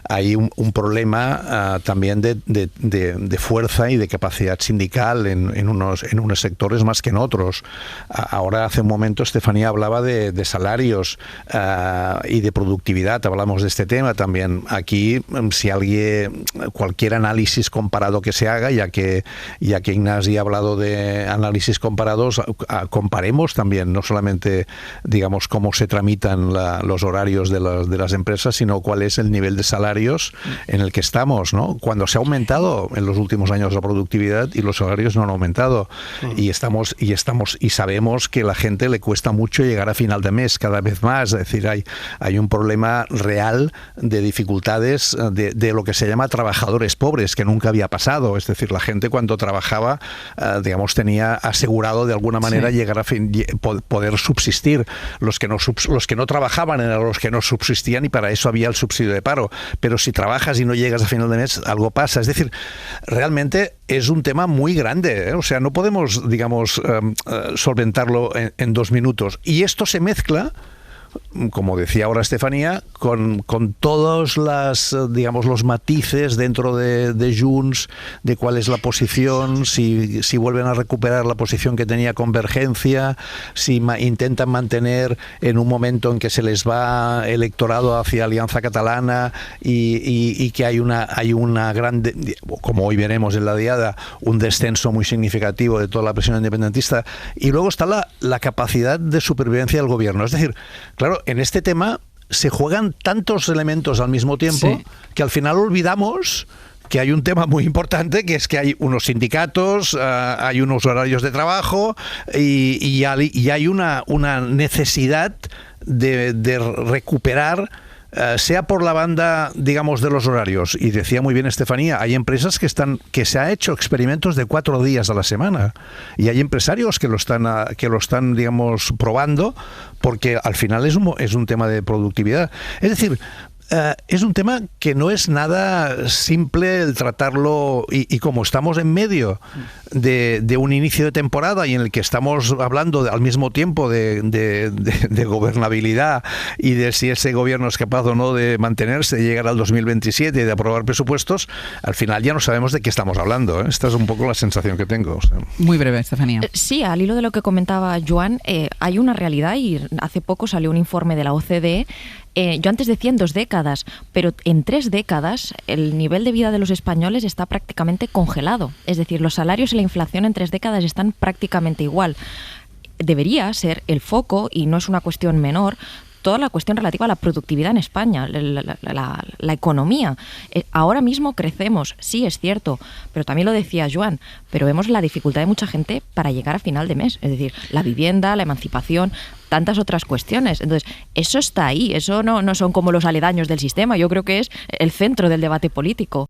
Hay un problema también de fuerza y de capacidad sindical en unos sectores más que en otros. Ahora, hace un momento, Estefanía hablaba de salarios y de productividad. Hablamos de este tema también. Aquí, si cualquier análisis comparado que se haga, ya que Ignasi ha hablado de análisis comparados, comparemos también, no solamente, digamos, cómo se tramitan los horarios de las empresas, sino cuál es el nivel de salarios en el que estamos, ¿no? Cuando se ha aumentado en los últimos años la productividad y los salarios no han aumentado, y sabemos que a la gente le cuesta mucho llegar a final de mes, cada vez más. Es decir, hay un problema real de dificultades de lo que se llama trabajadores pobres, que nunca había pasado. Es decir, la gente cuando trabajaba, digamos, tenía asegurado de alguna manera llegar a poder subsistir. Los que no trabajaban eran los que no subsistían, y para eso había el subsidio de paro. Pero si trabajas y no llegas a final de mes, algo pasa. Es decir, realmente es un tema muy grande, ¿eh? O sea, no podemos, digamos, solventarlo en 2 minutos. Y esto se mezcla, como decía ahora Estefanía, con todos los matices dentro de Junts, de cuál es la posición, si vuelven a recuperar la posición que tenía Convergencia, si intentan mantener en un momento en que se les va electorado hacia Alianza Catalana y que hay una grande, como hoy veremos en la diada, un descenso muy significativo de toda la presión independentista. Y luego está la capacidad de supervivencia del gobierno. Es decir, claro, en este tema se juegan tantos elementos al mismo tiempo que al final olvidamos que hay un tema muy importante, que es que hay unos sindicatos, hay unos horarios de trabajo y hay una necesidad de recuperar, sea por la banda, digamos, de los horarios. Y decía muy bien Estefanía, hay empresas que se ha hecho experimentos de 4 días a la semana, y hay empresarios que lo están, digamos, probando, porque al final es un tema de productividad. Es decir, es un tema que no es nada simple el tratarlo, y como estamos en medio de un inicio de temporada y en el que estamos hablando al mismo tiempo de gobernabilidad y de si ese gobierno es capaz o no de mantenerse, de llegar al 2027 y de aprobar presupuestos, al final ya no sabemos de qué estamos hablando, ¿eh? Esta es un poco la sensación que tengo. O sea. Muy breve, Estefanía. Sí, al hilo de lo que comentaba Joan, hay una realidad, y hace poco salió un informe de la OCDE. Yo antes decía en 2 décadas, pero en 3 décadas el nivel de vida de los españoles está prácticamente congelado. Es decir, los salarios y la inflación en 3 décadas están prácticamente igual. Debería ser el foco, y no es una cuestión menor, toda la cuestión relativa a la productividad en España, la economía. Ahora mismo crecemos, sí, es cierto, pero también lo decía Joan, pero vemos la dificultad de mucha gente para llegar a final de mes. Es decir, la vivienda, la emancipación, tantas otras cuestiones. Entonces, eso está ahí, eso no son como los aledaños del sistema. Yo creo que es el centro del debate político.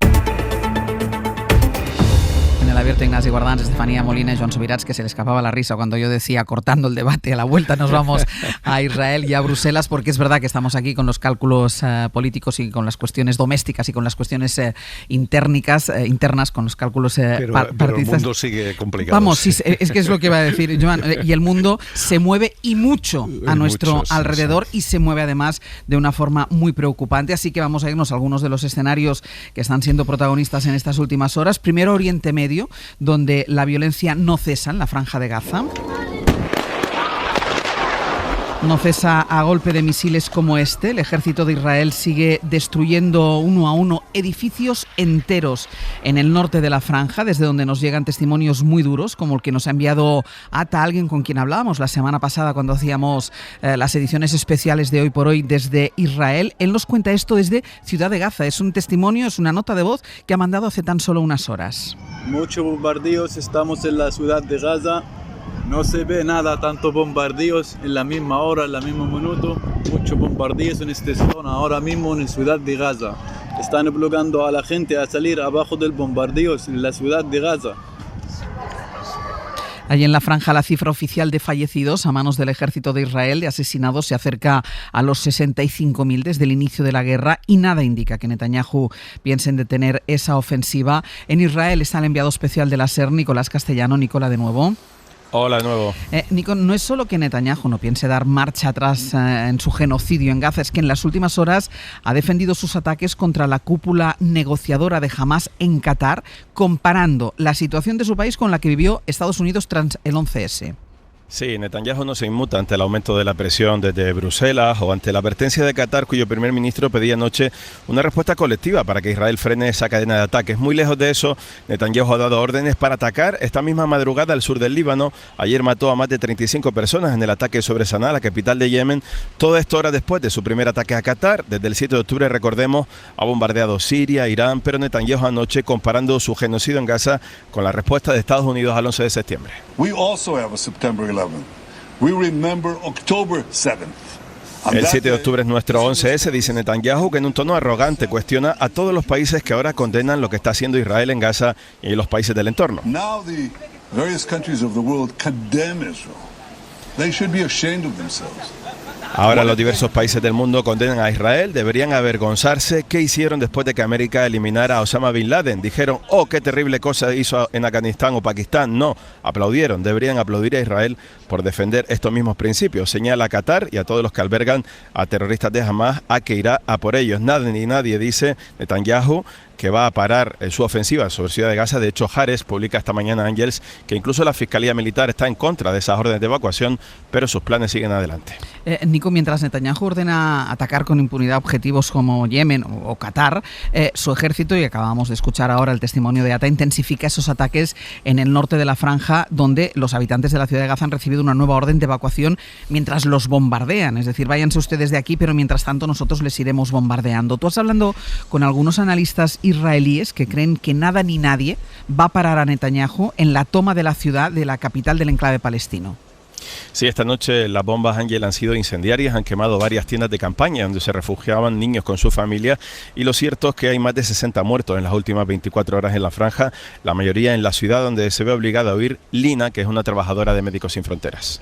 En el abierto, Ignasi Guardans, Estefanía Molina y Joan Subirats, que se le escapaba la risa cuando yo decía, cortando el debate, a la vuelta nos vamos a Israel y a Bruselas, porque es verdad que estamos aquí con los cálculos políticos y con las cuestiones domésticas y con las cuestiones internas, con los cálculos partidistas. Pero el mundo sigue complicado. Vamos, sí, es que es lo que iba a decir Joan, y el mundo se mueve y mucho a nuestro alrededor, y se mueve además de una forma muy preocupante, así que vamos a irnos a algunos de los escenarios que están siendo protagonistas en estas últimas horas. Primero, Oriente Medio, donde la violencia no cesa en la Franja de Gaza. No cesa a golpe de misiles como este. El ejército de Israel sigue destruyendo uno a uno edificios enteros en el norte de la franja, desde donde nos llegan testimonios muy duros, como el que nos ha enviado Ata, alguien con quien hablábamos la semana pasada cuando hacíamos las ediciones especiales de Hoy por Hoy desde Israel. Él nos cuenta esto desde Ciudad de Gaza. Es un testimonio, es una nota de voz que ha mandado hace tan solo unas horas. Muchos bombardeos, estamos en la ciudad de Gaza. No se ve nada, tanto bombardeos en la misma hora, en el mismo minuto. Muchos bombardeos en esta zona, ahora mismo en la ciudad de Gaza. Están obligando a la gente a salir abajo del bombardeo en la ciudad de Gaza. Allí en la franja la cifra oficial de fallecidos a manos del ejército de Israel, de asesinados, se acerca a los 65.000 desde el inicio de la guerra y nada indica que Netanyahu piense en detener esa ofensiva. En Israel está el enviado especial de la SER, Nicolás Castellano. Nicolás, de nuevo. Hola, de nuevo. Nico, no es solo que Netanyahu no piense dar marcha atrás en su genocidio en Gaza, es que en las últimas horas ha defendido sus ataques contra la cúpula negociadora de Hamás en Qatar, comparando la situación de su país con la que vivió Estados Unidos tras el 11S. Sí, Netanyahu no se inmuta ante el aumento de la presión desde Bruselas o ante la advertencia de Qatar, cuyo primer ministro pedía anoche una respuesta colectiva para que Israel frene esa cadena de ataques. Muy lejos de eso, Netanyahu ha dado órdenes para atacar esta misma madrugada al sur del Líbano. Ayer mató a más de 35 personas en el ataque sobre Sanaa, la capital de Yemen. Todo esto horas después de su primer ataque a Qatar. Desde el 7 de octubre, recordemos, ha bombardeado Siria, Irán, pero Netanyahu anoche comparando su genocidio en Gaza con la respuesta de Estados Unidos al 11 de septiembre. We also have a September 11. We remember October 7th. El 7 de octubre es nuestro 11S, dice Netanyahu, que en un tono arrogante cuestiona a todos los países que ahora condenan lo que está haciendo Israel en Gaza y los países del entorno. Now the various countries of the world condemn Israel. They should be ashamed of themselves. Ahora los diversos países del mundo condenan a Israel, deberían avergonzarse. ¿Qué hicieron después de que América eliminara a Osama Bin Laden? Dijeron, oh, qué terrible cosa hizo en Afganistán o Pakistán. No, aplaudieron, deberían aplaudir a Israel por defender estos mismos principios. Señala a Qatar y a todos los que albergan a terroristas de Hamás a que irá a por ellos. Nada ni nadie, dice Netanyahu, que va a parar su ofensiva sobre Ciudad de Gaza. De hecho, Haaretz publica esta mañana, Ángels, que incluso la Fiscalía Militar está en contra de esas órdenes de evacuación, pero sus planes siguen adelante. Nico, mientras Netanyahu ordena atacar con impunidad objetivos como Yemen o Qatar, su ejército, y acabamos de escuchar ahora el testimonio de Ata, intensifica esos ataques en el norte de la franja, donde los habitantes de la Ciudad de Gaza han recibido una nueva orden de evacuación mientras los bombardean. Es decir, váyanse ustedes de aquí, pero mientras tanto nosotros les iremos bombardeando. Tú has hablado con algunos analistas israelíes que creen que nada ni nadie va a parar a Netanyahu en la toma de la ciudad, de la capital del enclave palestino. Sí, esta noche las bombas, Ángel, han sido incendiarias, han quemado varias tiendas de campaña donde se refugiaban niños con su familia, y lo cierto es que hay más de 60 muertos en las últimas 24 horas en la franja, la mayoría en la ciudad donde se ve obligada a huir Lina, que es una trabajadora de Médicos Sin Fronteras,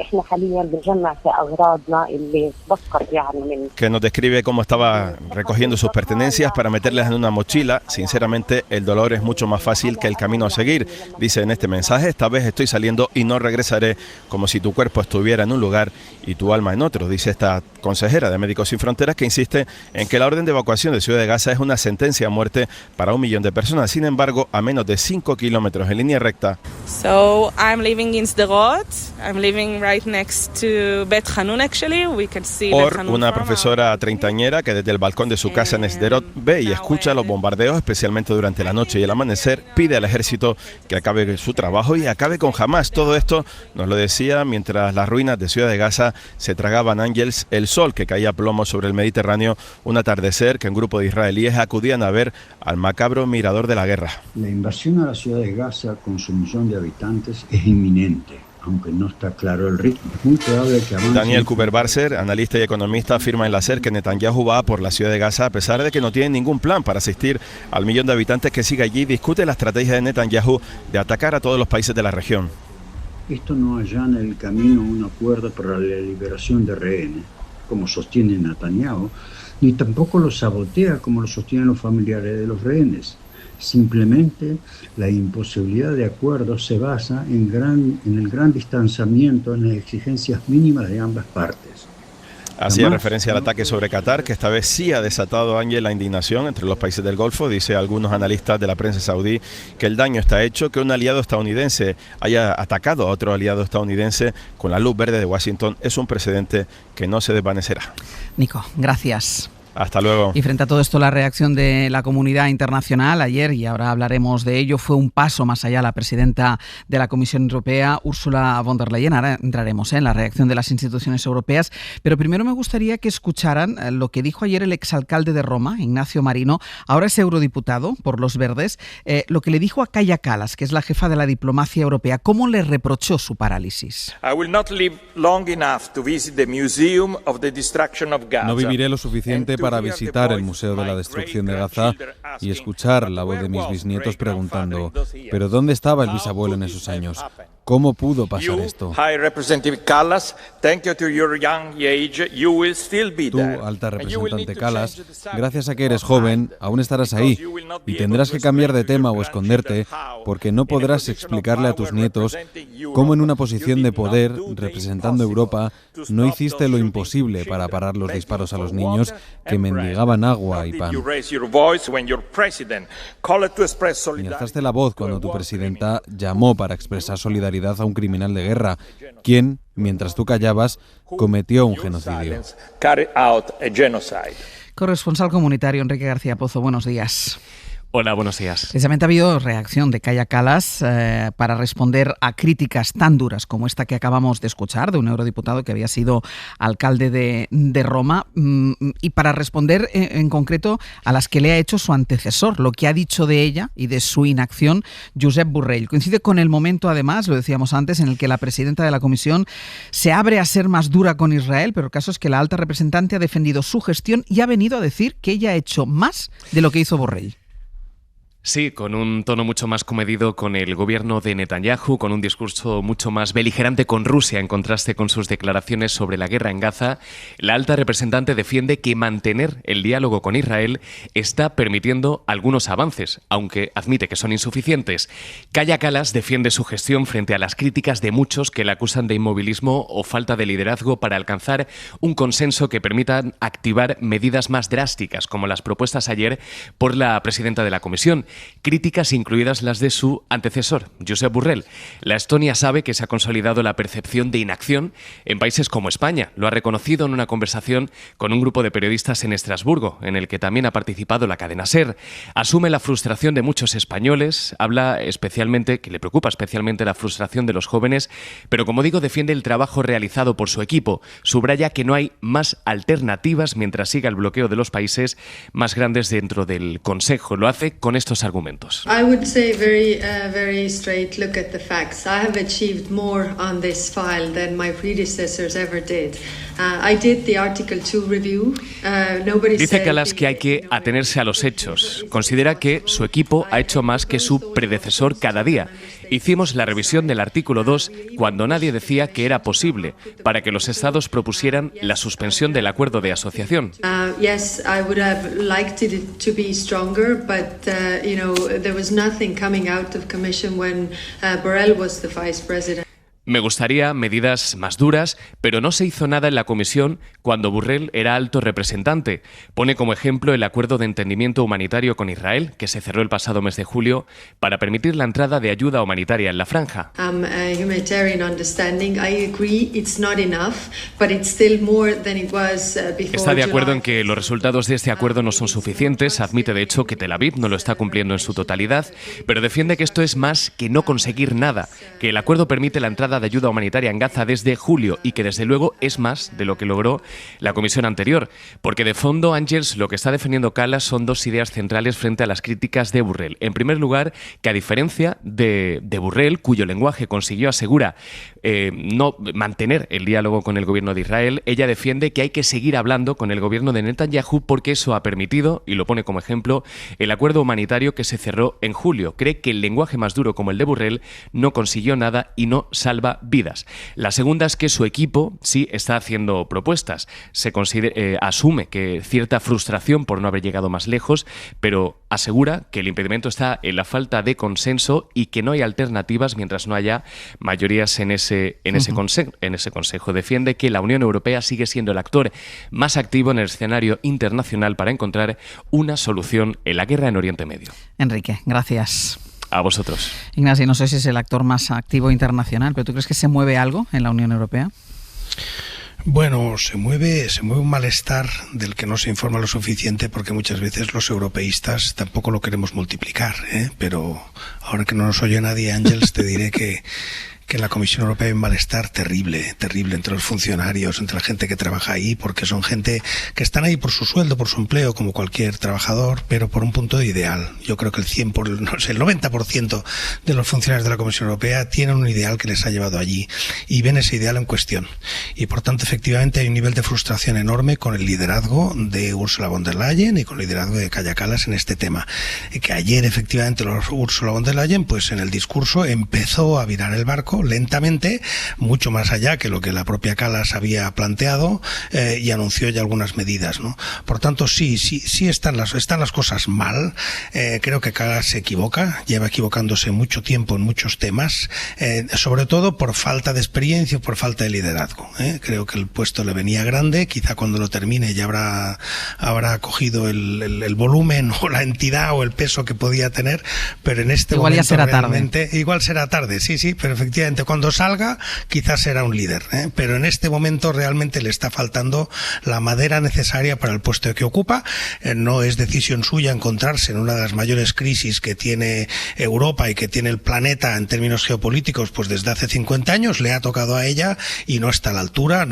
que nos describe cómo estaba recogiendo sus pertenencias para meterlas en una mochila. Sinceramente, el dolor es mucho más fácil que el camino a seguir, dice en este mensaje. Esta vez estoy saliendo y no regresaré, como si tu cuerpo estuviera en un lugar y tu alma en otro, dice esta consejera de Médicos Sin Fronteras, que insiste en que la orden de evacuación de Ciudad de Gaza es una sentencia a muerte para 1 millón de personas. Sin embargo, a menos de 5 kilómetros en línea recta. So I'm living in Sderot. I'm living right next to Bet Hanun, actually. We can see Or, una profesora treintañera que desde el balcón de su casa en Sderot ve y escucha los bombardeos, especialmente durante la noche y el amanecer. Pide al ejército que acabe su trabajo y acabe con Hamás. Todo esto nos lo decía mientras las ruinas de Ciudad de Gaza se tragaban, Ángels, el sol que caía a plomo sobre el Mediterráneo, un atardecer que un grupo de israelíes acudían a ver al macabro mirador de la guerra. La invasión a la Ciudad de Gaza con su millón de habitantes es inminente, aunque no está claro el ritmo. Es muy probable que avance. Daniel Kuperbarser, analista y economista, afirma en la SER que Netanyahu va por la Ciudad de Gaza a pesar de que no tiene ningún plan para asistir al millón de habitantes que sigue allí. Discute la estrategia de Netanyahu de atacar a todos los países de la región. Esto no allana el camino a un acuerdo para la liberación de rehenes, como sostiene Netanyahu, ni tampoco lo sabotea, como lo sostienen los familiares de los rehenes. Simplemente la imposibilidad de acuerdo se basa en el gran distanciamiento en las exigencias mínimas de ambas partes. Hacía referencia al ataque sobre Qatar, que esta vez sí ha desatado, Ángel, la indignación entre los países del Golfo. Dice algunos analistas de la prensa saudí que el daño está hecho, que un aliado estadounidense haya atacado a otro aliado estadounidense con la luz verde de Washington es un precedente que no se desvanecerá. Nico, gracias. Hasta luego. Y frente a todo esto, la reacción de la comunidad internacional ayer, y ahora hablaremos de ello, fue un paso más allá. La presidenta de la Comisión Europea, Ursula von der Leyen, ahora entraremos en la reacción de las instituciones europeas, pero primero me gustaría que escucharan lo que dijo ayer el exalcalde de Roma, Ignacio Marino, ahora es eurodiputado por los Verdes, lo que le dijo a Kaja Kallas, que es la jefa de la diplomacia europea, cómo le reprochó su parálisis. No viviré lo suficiente para visitar el Museo de la Destrucción de Gaza y escuchar la voz de mis bisnietos preguntando, ¿pero dónde estaba el bisabuelo en esos años? ¿Cómo pudo pasar esto? Tú, alta representante Kallas, gracias a que eres joven, aún estarás ahí y tendrás que cambiar de tema o esconderte porque no podrás explicarle a tus nietos cómo en una posición de poder, representando Europa, no hiciste lo imposible para parar los disparos a los niños que mendigaban agua y pan. Ni alzaste la voz cuando tu presidenta llamó para expresar solidaridad a un criminal de guerra, quien, mientras tú callabas, cometió un genocidio. Corresponsal comunitario Enrique García Pozo, buenos días. Hola, buenos días. Precisamente ha habido reacción de Kaja Kallas para responder a críticas tan duras como esta que acabamos de escuchar de un eurodiputado que había sido alcalde de Roma y para responder en concreto a las que le ha hecho su antecesor, lo que ha dicho de ella y de su inacción Josep Borrell. Coincide con el momento, además, lo decíamos antes, en el que la presidenta de la Comisión se abre a ser más dura con Israel, pero el caso es que la alta representante ha defendido su gestión y ha venido a decir que ella ha hecho más de lo que hizo Borrell. Sí, con un tono mucho más comedido con el gobierno de Netanyahu, con un discurso mucho más beligerante con Rusia en contraste con sus declaraciones sobre la guerra en Gaza, la alta representante defiende que mantener el diálogo con Israel está permitiendo algunos avances, aunque admite que son insuficientes. Kaja Kallas defiende su gestión frente a las críticas de muchos que la acusan de inmovilismo o falta de liderazgo para alcanzar un consenso que permita activar medidas más drásticas, como las propuestas ayer por la presidenta de la Comisión. Críticas incluidas las de su antecesor, Josep Borrell. La Estonia sabe que se ha consolidado la percepción de inacción en países como España. Lo ha reconocido en una conversación con un grupo de periodistas en Estrasburgo, en el que también ha participado la cadena SER. Asume la frustración de muchos españoles, habla especialmente, que le preocupa especialmente la frustración de los jóvenes, pero como digo, defiende el trabajo realizado por su equipo. Subraya que no hay más alternativas mientras siga el bloqueo de los países más grandes dentro del Consejo. Lo hace con estos argumentos. I would say very straight look at the facts. I have achieved more on this file than my predecessors ever did. I did the Article 2 review. Dice Kallas que hay que atenerse a los hechos. Considera que su equipo ha hecho más que su predecesor cada día. Hicimos la revisión del artículo 2 cuando nadie decía que era posible, para que los estados propusieran la suspensión del acuerdo de asociación. Yes, I would have liked it to be stronger, but there was nothing coming out of Commission when Borrell was the Vice President. Me gustaría medidas más duras, pero no se hizo nada en la Comisión cuando Borrell era alto representante. Pone como ejemplo el acuerdo de entendimiento humanitario con Israel, que se cerró el pasado mes de julio, para permitir la entrada de ayuda humanitaria en la franja. Está de acuerdo en que los resultados de este acuerdo no son suficientes, admite de hecho que Tel Aviv no lo está cumpliendo en su totalidad, pero defiende que esto es más que no conseguir nada, que el acuerdo permite la entrada de ayuda humanitaria en Gaza desde julio y que desde luego es más de lo que logró la comisión anterior, porque de fondo, Ángels, lo que está defendiendo Kallas son dos ideas centrales frente a las críticas de Borrell. En primer lugar, que a diferencia de Borrell, cuyo lenguaje consiguió, asegura, no mantener el diálogo con el gobierno de Israel, ella defiende que hay que seguir hablando con el gobierno de Netanyahu porque eso ha permitido, y lo pone como ejemplo, el acuerdo humanitario que se cerró en julio. Cree que el lenguaje más duro como el de Borrell no consiguió nada y no salva salva vidas. La segunda es que su equipo sí está haciendo propuestas. Asume que cierta frustración por no haber llegado más lejos, pero asegura que el impedimento está en la falta de consenso y que no hay alternativas mientras no haya mayorías en ese consejo. Defiende que la Unión Europea sigue siendo el actor más activo en el escenario internacional para encontrar una solución en la guerra en Oriente Medio. Enrique, gracias. A vosotros. Ignacio, no sé si es el actor más activo internacional, pero ¿tú crees que se mueve algo en la Unión Europea? Bueno, se mueve un malestar del que no se informa lo suficiente, porque muchas veces los europeístas tampoco lo queremos multiplicar, pero ahora que no nos oye nadie, Ángels, te diré que en la Comisión Europea hay un malestar terrible entre los funcionarios, entre la gente que trabaja ahí, porque son gente que están ahí por su sueldo, por su empleo, como cualquier trabajador, pero por un punto de ideal. Yo creo que el 90% de los funcionarios de la Comisión Europea tienen un ideal que les ha llevado allí y ven ese ideal en cuestión. Y por tanto, efectivamente, hay un nivel de frustración enorme con el liderazgo de Ursula von der Leyen y con el liderazgo de Kaja Kallas en este tema. Que ayer, efectivamente, Ursula von der Leyen, pues en el discurso empezó a virar el barco lentamente, mucho más allá que lo que la propia Kallas había planteado, y anunció ya algunas medidas, ¿no? Por tanto, sí están las cosas mal. Creo que Kallas se equivoca, lleva equivocándose mucho tiempo en muchos temas, sobre todo por falta de experiencia, por falta de liderazgo. Creo que el puesto le venía grande, quizá cuando lo termine ya habrá cogido el volumen o la entidad o el peso que podía tener, pero en este momento ya será tarde. Igual será tarde, sí, pero efectivamente cuando salga quizás será un líder, pero en este momento realmente le está faltando la madera necesaria para el puesto que ocupa. No es decisión suya encontrarse en una de las mayores crisis que tiene Europa y que tiene el planeta en términos geopolíticos pues desde hace 50 años, le ha tocado a ella y no está a la altura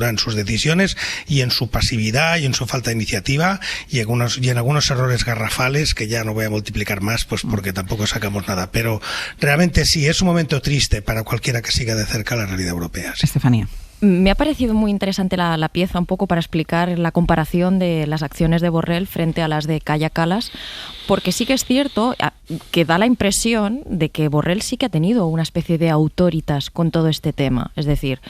en sus decisiones y en su pasividad y en su falta de iniciativa y en algunos errores garrafales que ya no voy a multiplicar más pues porque tampoco sacamos nada, pero realmente sí es un momento triste para cualquiera que siga de cerca la realidad europea. Sí. Estefanía. Me ha parecido muy interesante la pieza, un poco para explicar la comparación de las acciones de Borrell frente a las de Kaja Kallas, porque sí que es cierto que da la impresión de que Borrell sí que ha tenido una especie de autoritas con todo este tema. Es decir,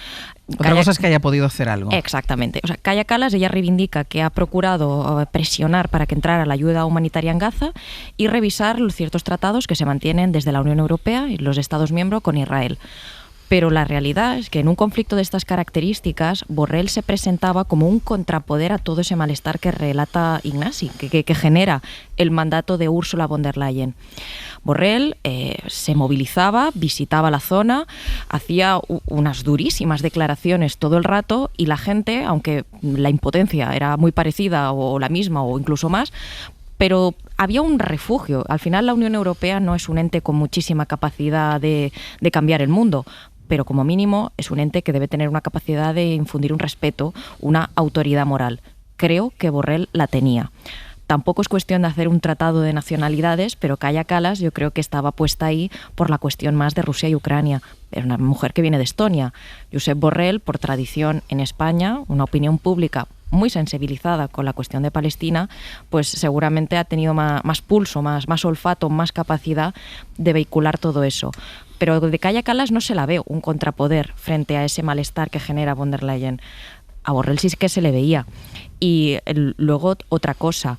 otra cosa es que haya podido hacer algo. Exactamente. O sea, Kaja Kallas, ella reivindica que ha procurado presionar para que entrara la ayuda humanitaria en Gaza y revisar los ciertos tratados que se mantienen desde la Unión Europea y los Estados miembros con Israel. Pero la realidad es que en un conflicto de estas características, Borrell se presentaba como un contrapoder a todo ese malestar que relata Ignasi, que genera el mandato de Ursula von der Leyen. Borrell se movilizaba, visitaba la zona, hacía unas durísimas declaraciones todo el rato y la gente, aunque la impotencia era muy parecida o la misma o incluso más, pero había un refugio. Al final la Unión Europea no es un ente con muchísima capacidad de cambiar el mundo, pero como mínimo es un ente que debe tener una capacidad de infundir un respeto, una autoridad moral. Creo que Borrell la tenía. Tampoco es cuestión de hacer un tratado de nacionalidades, pero Kaja Kallas yo creo que estaba puesta ahí por la cuestión más de Rusia y Ucrania. Era una mujer que viene de Estonia. Josep Borrell, por tradición en España, una opinión pública muy sensibilizada con la cuestión de Palestina, pues seguramente ha tenido más pulso, más olfato, más capacidad de vehicular todo eso. Pero de Kaja Kallas no se la ve un contrapoder frente a ese malestar que genera von der Leyen. A Borrell sí que se le veía. Y luego otra cosa,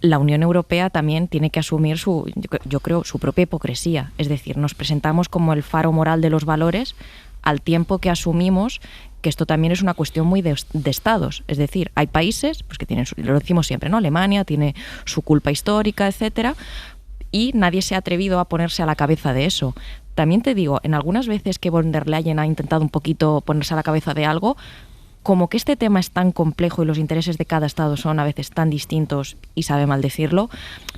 la Unión Europea también tiene que asumir yo creo, su propia hipocresía. Es decir, nos presentamos como el faro moral de los valores al tiempo que asumimos que esto también es una cuestión muy de estados. Es decir, hay países pues que tienen, lo decimos siempre, ¿no? Alemania tiene su culpa histórica, etcétera, y nadie se ha atrevido a ponerse a la cabeza de eso. También te digo, en algunas veces que von der Leyen ha intentado un poquito ponerse a la cabeza de algo, como que este tema es tan complejo y los intereses de cada estado son a veces tan distintos y sabe mal decirlo,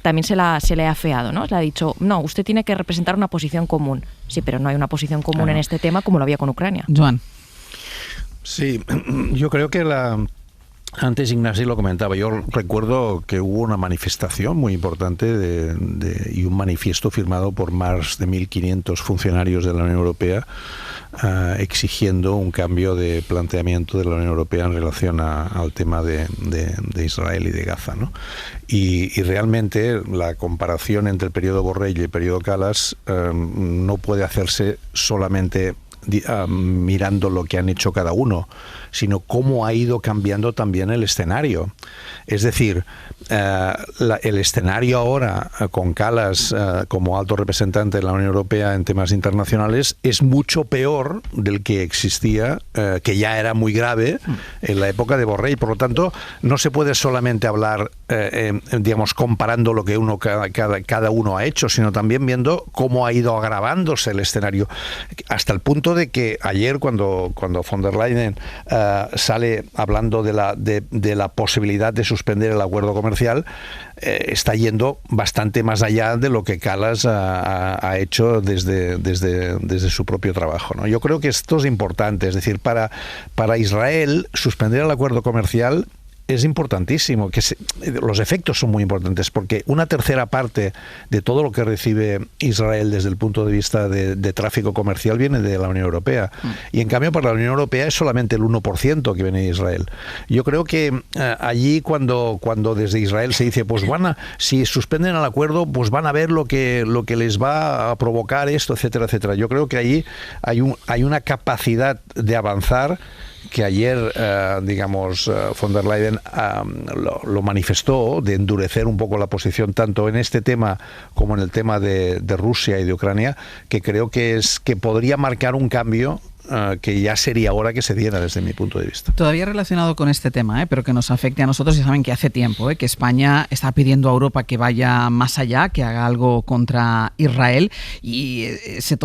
también se le ha afeado, ¿no? Le ha dicho, no, usted tiene que representar una posición común. Sí, pero no hay una posición común en este tema como lo había con Ucrania. Joan. Sí, yo creo que antes Ignasi lo comentaba, yo recuerdo que hubo una manifestación muy importante y un manifiesto firmado por más de 1.500 funcionarios de la Unión Europea exigiendo un cambio de planteamiento de la Unión Europea en relación al tema de Israel y de Gaza, ¿no? Y realmente la comparación entre el periodo Borrell y el periodo Kallas no puede hacerse solamente mirando lo que han hecho cada uno, sino cómo ha ido cambiando también el escenario. Es decir, el escenario ahora con Kallas como alto representante de la Unión Europea en temas internacionales es mucho peor del que existía, que ya era muy grave en la época de Borrell. Por lo tanto, no se puede solamente hablar, digamos, comparando lo que cada uno ha hecho, sino también viendo cómo ha ido agravándose el escenario, hasta el punto de que ayer cuando von der Leyen sale hablando de la posibilidad de suspender el acuerdo comercial, está yendo bastante más allá de lo que Kallas ha hecho desde su propio trabajo, ¿no? Yo creo que esto es importante, es decir, para Israel suspender el acuerdo comercial es importantísimo, los efectos son muy importantes, porque una tercera parte de todo lo que recibe Israel desde el punto de vista de tráfico comercial viene de la Unión Europea, y en cambio para la Unión Europea es solamente el 1% que viene de Israel. Yo creo que allí cuando desde Israel se dice, pues si suspenden el acuerdo, pues van a ver lo que les va a provocar esto, etcétera, etcétera. Yo creo que allí hay una capacidad de avanzar que ayer, von der Leyen lo manifestó, de endurecer un poco la posición tanto en este tema como en el tema de Rusia y de Ucrania, que creo que podría marcar un cambio que ya sería hora que se diera desde mi punto de vista. Todavía relacionado con este tema, pero que nos afecte a nosotros. Ya saben que hace tiempo que España está pidiendo a Europa que vaya más allá, que haga algo contra Israel, y en ese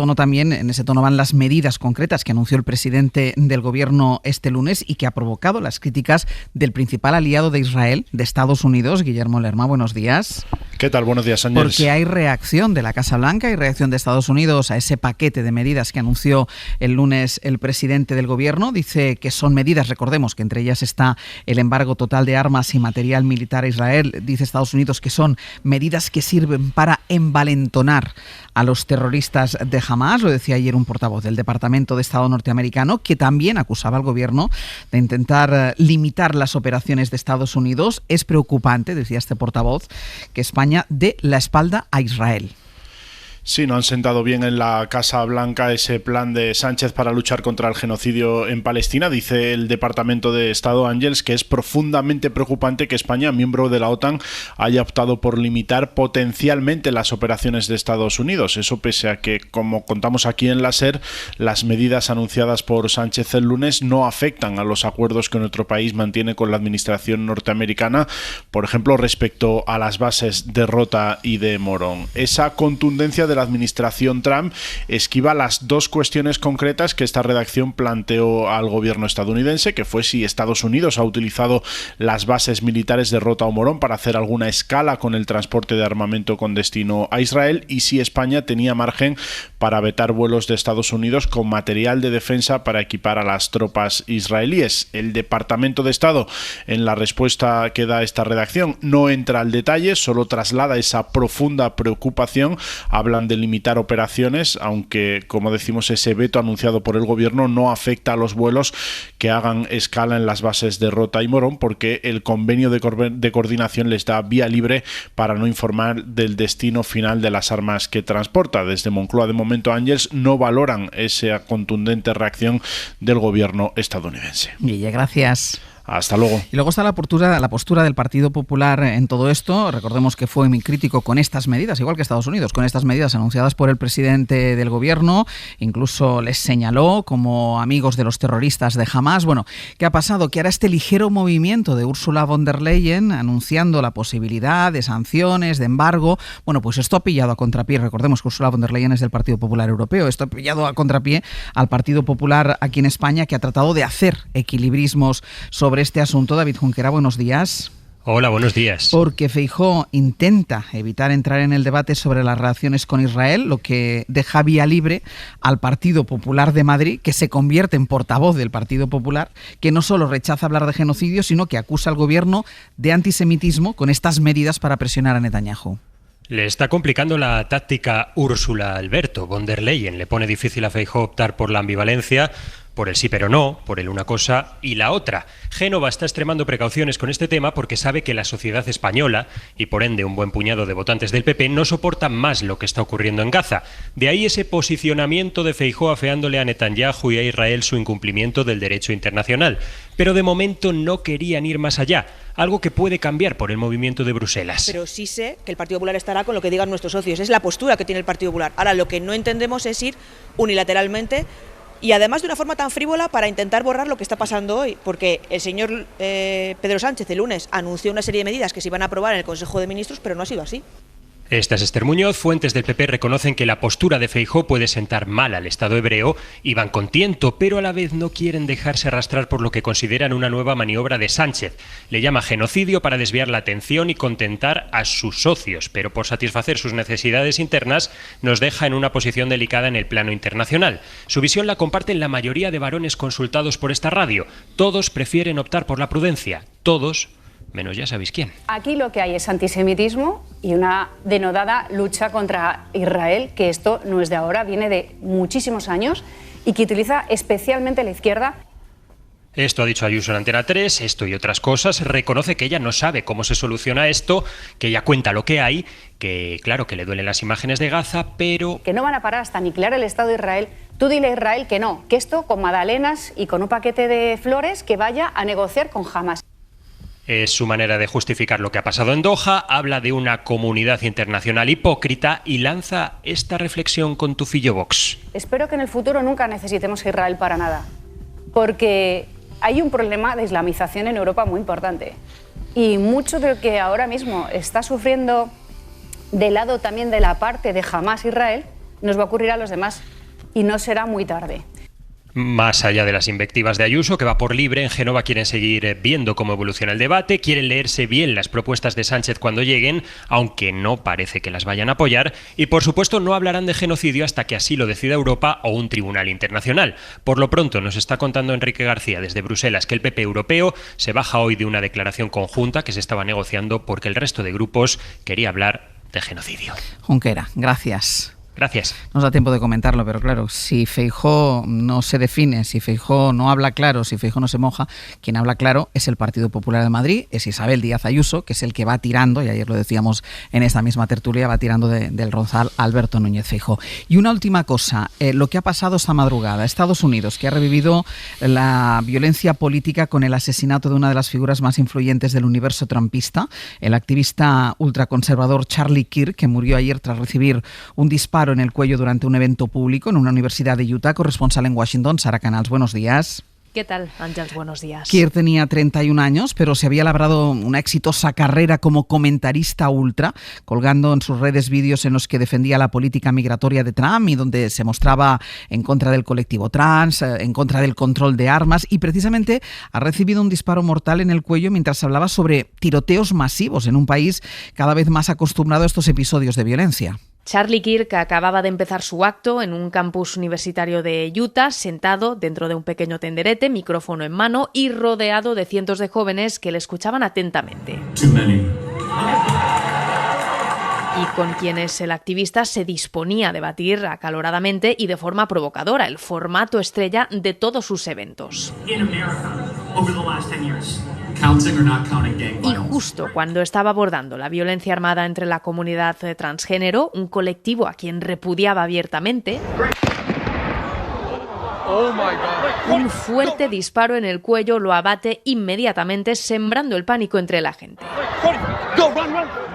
tono van las medidas concretas que anunció el presidente del gobierno este lunes y que ha provocado las críticas del principal aliado de Israel, de Estados Unidos. Guillermo Lerma, buenos días. ¿Qué tal? Buenos días, Ángel. Porque hay reacción de la Casa Blanca y reacción de Estados Unidos a ese paquete de medidas que anunció el lunes el presidente del gobierno. Dice que son medidas, recordemos que entre ellas está el embargo total de armas y material militar a Israel. Dice Estados Unidos que son medidas que sirven para envalentonar a los terroristas de Hamas. Lo decía ayer un portavoz del Departamento de Estado norteamericano, que también acusaba al gobierno de intentar limitar las operaciones de Estados Unidos. Es preocupante, decía este portavoz, que España dé la espalda a Israel. Sí, no han sentado bien en la Casa Blanca ese plan de Sánchez para luchar contra el genocidio en Palestina. Dice el Departamento de Estado, Ángels, que es profundamente preocupante que España, miembro de la OTAN, haya optado por limitar potencialmente las operaciones de Estados Unidos. Eso pese a que, como contamos aquí en la SER, las medidas anunciadas por Sánchez el lunes no afectan a los acuerdos que nuestro país mantiene con la administración norteamericana, por ejemplo, respecto a las bases de Rota y de Morón. Esa contundencia de la administración Trump esquiva las dos cuestiones concretas que esta redacción planteó al gobierno estadounidense, que fue si Estados Unidos ha utilizado las bases militares de Rota o Morón para hacer alguna escala con el transporte de armamento con destino a Israel, y si España tenía margen para vetar vuelos de Estados Unidos con material de defensa para equipar a las tropas israelíes. El Departamento de Estado, en la respuesta que da esta redacción, no entra al detalle, solo traslada esa profunda preocupación. Hablan de limitar operaciones, aunque, como decimos, ese veto anunciado por el gobierno no afecta a los vuelos que hagan escala en las bases de Rota y Morón, porque el convenio de coordinación les da vía libre para no informar del destino final de las armas que transporta. Desde Moncloa, de momento, Ángels, no valoran esa contundente reacción del gobierno estadounidense. Guille, gracias. Hasta luego. Y luego está la postura del Partido Popular en todo esto. Recordemos que fue muy crítico con estas medidas, igual que Estados Unidos, con estas medidas anunciadas por el presidente del gobierno. Incluso les señaló como amigos de los terroristas de Hamas. Bueno, ¿qué ha pasado? Que ahora este ligero movimiento de Ursula von der Leyen anunciando la posibilidad de sanciones, de embargo, bueno, pues esto ha pillado a contrapié. Recordemos que Ursula von der Leyen es del Partido Popular Europeo. Esto ha pillado a contrapié al Partido Popular aquí en España, que ha tratado de hacer equilibrismos sobre este asunto. David Junquera, buenos días. Hola, buenos días. Porque Feijóo intenta evitar entrar en el debate sobre las relaciones con Israel, lo que deja vía libre al Partido Popular de Madrid, que se convierte en portavoz del Partido Popular, que no solo rechaza hablar de genocidio, sino que acusa al gobierno de antisemitismo con estas medidas para presionar a Netanyahu. Le está complicando la táctica Úrsula Alberto. Von der Leyen le pone difícil a Feijóo optar por la ambivalencia, por el sí pero no, por el una cosa y la otra. Génova está extremando precauciones con este tema porque sabe que la sociedad española, y por ende un buen puñado de votantes del PP, no soportan más lo que está ocurriendo en Gaza. De ahí ese posicionamiento de Feijóo afeándole a Netanyahu y a Israel su incumplimiento del derecho internacional. Pero de momento no querían ir más allá, algo que puede cambiar por el movimiento de Bruselas. Pero sí sé que el Partido Popular estará con lo que digan nuestros socios. Es la postura que tiene el Partido Popular. Ahora, lo que no entendemos es ir unilateralmente y además de una forma tan frívola para intentar borrar lo que está pasando hoy, porque el señor Pedro Sánchez el lunes anunció una serie de medidas que se iban a aprobar en el Consejo de Ministros, pero no ha sido así. Esta es Esther Muñoz. Fuentes del PP reconocen que la postura de Feijóo puede sentar mal al Estado hebreo y van con tiento, pero a la vez no quieren dejarse arrastrar por lo que consideran una nueva maniobra de Sánchez. Le llama genocidio para desviar la atención y contentar a sus socios, pero por satisfacer sus necesidades internas nos deja en una posición delicada en el plano internacional. Su visión la comparten la mayoría de varones consultados por esta radio. Todos prefieren optar por la prudencia. Todos, menos ya sabéis quién. Aquí lo que hay es antisemitismo y una denodada lucha contra Israel, que esto no es de ahora, viene de muchísimos años y que utiliza especialmente la izquierda. Esto ha dicho Ayuso en Antena 3, esto y otras cosas. Reconoce que ella no sabe cómo se soluciona esto, que ella cuenta lo que hay, que claro que le duelen las imágenes de Gaza, pero que no van a parar hasta aniquilar el Estado de Israel. Tú dile a Israel que no, que esto con magdalenas y con un paquete de flores que vaya a negociar con Hamas. Es su manera de justificar lo que ha pasado en Doha, habla de una comunidad internacional hipócrita y lanza esta reflexión con Tufillo Vox. Espero que en el futuro nunca necesitemos a Israel para nada, porque hay un problema de islamización en Europa muy importante. Y mucho de lo que ahora mismo está sufriendo del lado también de la parte de Hamas Israel, nos va a ocurrir a los demás y no será muy tarde. Más allá de las invectivas de Ayuso, que va por libre, en Génova quieren seguir viendo cómo evoluciona el debate, quieren leerse bien las propuestas de Sánchez cuando lleguen, aunque no parece que las vayan a apoyar, y por supuesto no hablarán de genocidio hasta que así lo decida Europa o un tribunal internacional. Por lo pronto nos está contando Enrique García desde Bruselas que el PP europeo se baja hoy de una declaración conjunta que se estaba negociando porque el resto de grupos quería hablar de genocidio. Junquera, gracias. Gracias. Nos da tiempo de comentarlo, pero claro, si Feijóo no se define, si Feijóo no habla claro, si Feijóo no se moja, quien habla claro es el Partido Popular de Madrid, es Isabel Díaz Ayuso, que es el que va tirando, y ayer lo decíamos en esta misma tertulia, va tirando del ronzal Alberto Núñez Feijóo. Y una última cosa, lo que ha pasado esta madrugada, Estados Unidos, que ha revivido la violencia política con el asesinato de una de las figuras más influyentes del universo trumpista, el activista ultraconservador Charlie Kirk, que murió ayer tras recibir un disparo en el cuello durante un evento público en una universidad de Utah. Corresponsal en Washington, Sara Canals, buenos días. ¿Qué tal, Ángels? Buenos días. Kirk tenía 31 años, pero se había labrado una exitosa carrera como comentarista ultra, colgando en sus redes vídeos en los que defendía la política migratoria de Trump y donde se mostraba en contra del colectivo trans, en contra del control de armas, y precisamente ha recibido un disparo mortal en el cuello mientras hablaba sobre tiroteos masivos en un país cada vez más acostumbrado a estos episodios de violencia. Charlie Kirk acababa de empezar su acto en un campus universitario de Utah, sentado dentro de un pequeño tenderete, micrófono en mano y rodeado de cientos de jóvenes que le escuchaban atentamente. Y con quienes el activista se disponía a debatir acaloradamente y de forma provocadora, el formato estrella de todos sus eventos. Y justo cuando estaba abordando la violencia armada entre la comunidad transgénero, un colectivo a quien repudiaba abiertamente, un fuerte disparo en el cuello lo abate inmediatamente, sembrando el pánico entre la gente.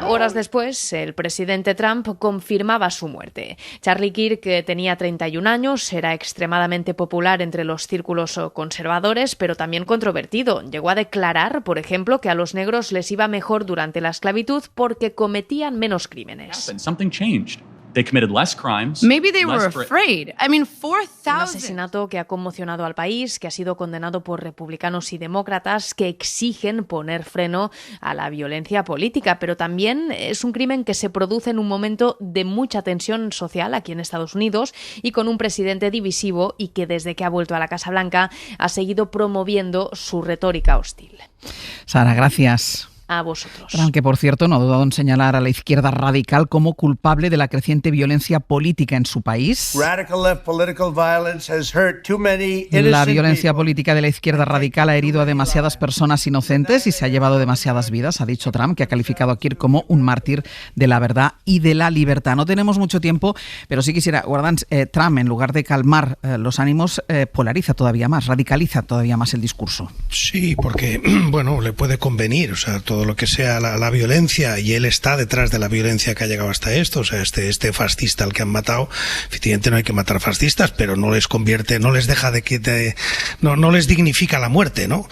Horas después, el presidente Trump confirmaba su muerte. Charlie Kirk, que tenía 31 años, era extremadamente popular entre los círculos conservadores, pero también controvertido. Llegó a declarar, por ejemplo, que a los negros les iba mejor durante la esclavitud porque cometían menos crímenes. They committed less crimes. Maybe they were afraid. I mean, 4,000. Un asesinato que ha conmocionado al país, que ha sido condenado por republicanos y demócratas que exigen poner freno a la violencia política, pero también es un crimen que se produce en un momento de mucha tensión social aquí en Estados Unidos y con un presidente divisivo y que desde que ha vuelto a la Casa Blanca ha seguido promoviendo su retórica hostil. Sara, gracias. a vosotros. Trump, que por cierto no ha dudado en señalar a la izquierda radical como culpable de la creciente violencia política en su país. La violencia política de la izquierda radical ha herido a demasiadas personas inocentes y se ha llevado demasiadas vidas, ha dicho Trump, que ha calificado a Kirk como un mártir de la verdad y de la libertad. No tenemos mucho tiempo, pero sí quisiera, Guardans, Trump, en lugar de calmar los ánimos, polariza todavía más, radicaliza todavía más el discurso. Sí, porque, bueno, le puede convenir, o sea, todo lo que sea la violencia, y él está detrás de la violencia que ha llegado hasta esto, o sea, este fascista al que han matado, efectivamente no hay que matar fascistas, pero no les convierte, no les deja no les dignifica la muerte, ¿no?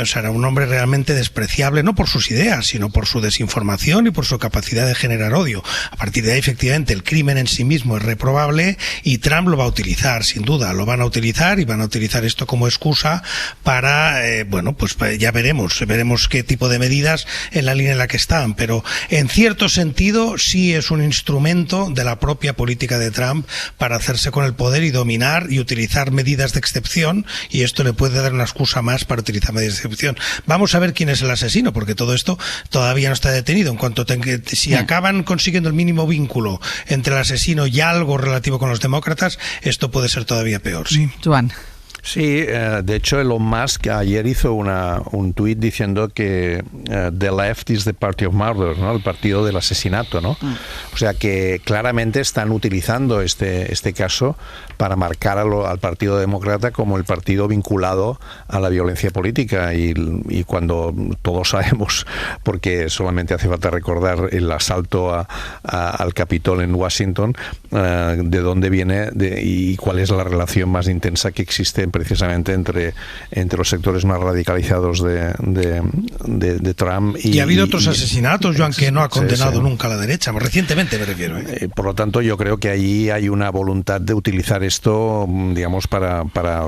O sea, era un hombre realmente despreciable, no por sus ideas, sino por su desinformación y por su capacidad de generar odio. A partir de ahí, efectivamente, el crimen en sí mismo es reprobable y Trump lo va a utilizar, sin duda, lo van a utilizar y van a utilizar esto como excusa para, bueno, pues ya veremos qué tipo de medidas en la línea en la que están, pero en cierto sentido sí es un instrumento de la propia política de Trump para hacerse con el poder y dominar y utilizar medidas de excepción, y esto le puede dar una excusa más para utilizar medidas de excepción. Vamos a ver quién es el asesino, porque todo esto todavía no está detenido. En cuanto si acaban consiguiendo el mínimo vínculo entre el asesino y algo relativo con los demócratas, esto puede ser todavía peor. Sí. Joan. Sí, de hecho Elon Musk ayer hizo un tuit diciendo que the left is the party of murder, ¿no? El partido del asesinato, ¿no? O sea que claramente están utilizando este caso para marcar al Partido Demócrata como el partido vinculado a la violencia política, y cuando todos sabemos, porque solamente hace falta recordar el asalto al Capitol en Washington, de dónde viene y cuál es la relación más intensa que existe precisamente entre los sectores más radicalizados de Trump y ha habido otros asesinatos, Joan, que no ha condenado nunca a la derecha, recientemente me refiero. Por lo tanto, yo creo que ahí hay una voluntad de utilizar esto, digamos, para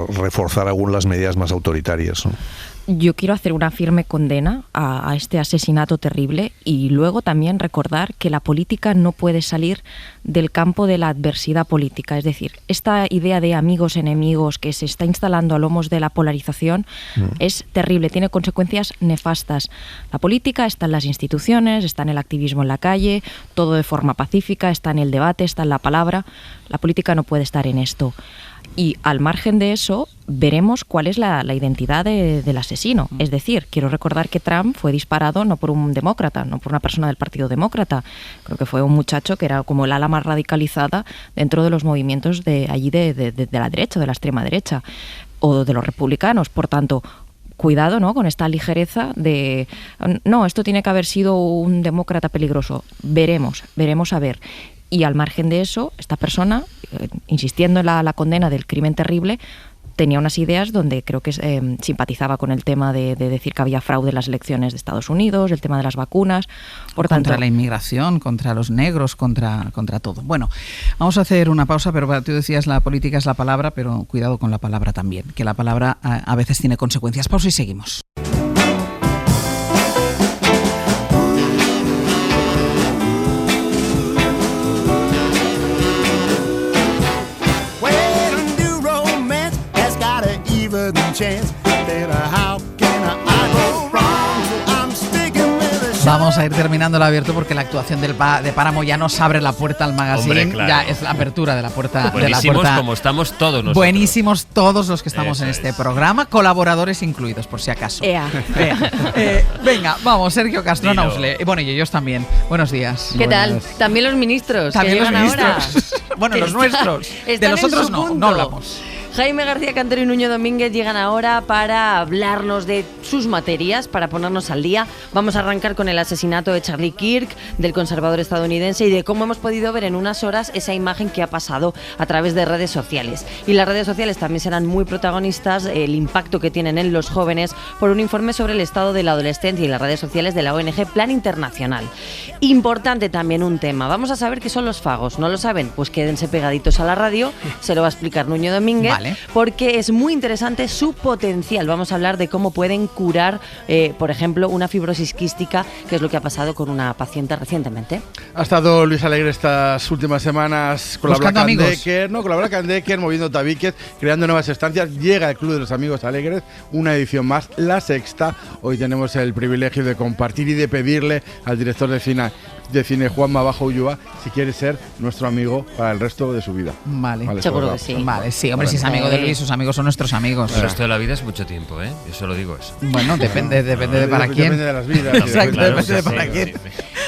reforzar aún las medidas más autoritarias, ¿no? Yo quiero hacer una firme condena a este asesinato terrible y luego también recordar que la política no puede salir del campo de la adversidad política. Es decir, esta idea de amigos-enemigos que se está instalando a lomos de la polarización es terrible, tiene consecuencias nefastas. La política está en las instituciones, está en el activismo en la calle, todo de forma pacífica, está en el debate, está en la palabra. La política no puede estar en esto. Y al margen de eso, veremos cuál es la identidad del asesino. Es decir, quiero recordar que Trump fue disparado no por un demócrata, no por una persona del Partido Demócrata. Creo que fue un muchacho que era como el ala más radicalizada dentro de los movimientos de allí de la derecha, de la extrema derecha, o de los republicanos. Por tanto, cuidado, ¿no?, con esta ligereza de no, esto tiene que haber sido un demócrata peligroso. Veremos a ver. Y al margen de eso, esta persona, insistiendo en la condena del crimen terrible, tenía unas ideas donde creo que simpatizaba con el tema de decir que había fraude en las elecciones de Estados Unidos, el tema de las vacunas. Contra la inmigración, contra los negros, contra todo. Bueno, vamos a hacer una pausa, pero tú decías la política es la palabra, pero cuidado con la palabra también, que la palabra a veces tiene consecuencias. Pausa y seguimos. Vamos a ir terminando el abierto porque la actuación de Páramo ya nos abre la puerta al magazine. Hombre, claro. Ya es la apertura de la puerta. Buenísimos como estamos todos nosotros. Buenísimos todos los que estamos en este programa, colaboradores incluidos, por si acaso. Venga, vamos, Sergio Castro, Nausle. Bueno, y ellos también. Buenos días. ¿Qué tal? También los ministros. También los ministros. Bueno, los nuestros. De los otros no hablamos. Jaime García Cantero y Nuño Domínguez llegan ahora para hablarnos de sus materias, para ponernos al día. Vamos a arrancar con el asesinato de Charlie Kirk, del conservador estadounidense, y de cómo hemos podido ver en unas horas esa imagen que ha pasado a través de redes sociales. Y las redes sociales también serán muy protagonistas, el impacto que tienen en los jóvenes, por un informe sobre el estado de la adolescencia y las redes sociales de la ONG Plan Internacional. Importante también un tema. Vamos a saber qué son los fagos. ¿No lo saben? Pues quédense pegaditos a la radio. Se lo va a explicar Nuño Domínguez. Vale. Porque es muy interesante su potencial. Vamos a hablar de cómo pueden curar, por ejemplo, una fibrosis quística, que es lo que ha pasado con una paciente recientemente. Ha estado Luis Alegre estas últimas semanas con la Black Decker, moviendo tabiques, creando nuevas estancias. Llega el Club de los Amigos Alegres, una edición más, la sexta. Hoy tenemos el privilegio de compartir y de pedirle al director de cine Juanma Bajo Ulloa si quiere ser nuestro amigo para el resto de su vida. Vale, seguro que sí. Vale, sí, hombre, si es amigo de Luis, sus amigos son nuestros amigos. El resto de la vida es mucho tiempo, ¿eh? Yo solo digo eso. Bueno, depende de para quién. Depende de las vidas. Exacto, depende de para quién.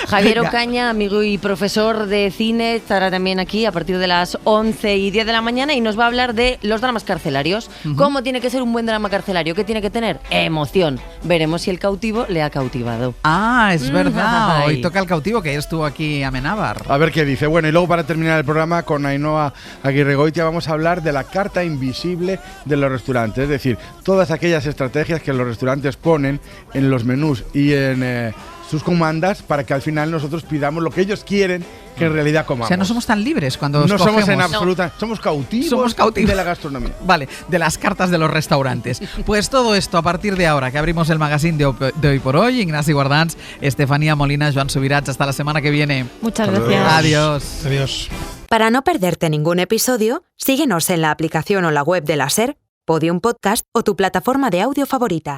Javier Ocaña, amigo y profesor de cine, estará también aquí a partir de las 11:10 de la mañana y nos va a hablar de los dramas carcelarios. ¿Cómo tiene que ser un buen drama carcelario? ¿Qué tiene que tener? Emoción. Veremos si el cautivo le ha cautivado. Ah, es verdad. Hoy toca el cautivo, que estuvo aquí Amenábar. A ver qué dice. Bueno, y luego para terminar el programa con Ainhoa Aguirregoitia vamos a hablar de la carta invisible de los restaurantes. Es decir, todas aquellas estrategias que los restaurantes ponen en los menús y en sus comandas para que al final nosotros pidamos lo que ellos quieren que en realidad comamos. O sea, no somos tan libres cuando no escogemos. Somos en absoluta, somos cautivos de la gastronomía. Vale, de las cartas de los restaurantes. Pues todo esto a partir de ahora, que abrimos el magazine de Hoy por Hoy. Ignasi Guardans, Estefanía Molina, Joan Subirats. Hasta la semana que viene. Muchas gracias. Adiós. Adiós. Para no perderte ningún episodio, síguenos en la aplicación o la web de la SER, Podium Podcast o tu plataforma de audio favorita.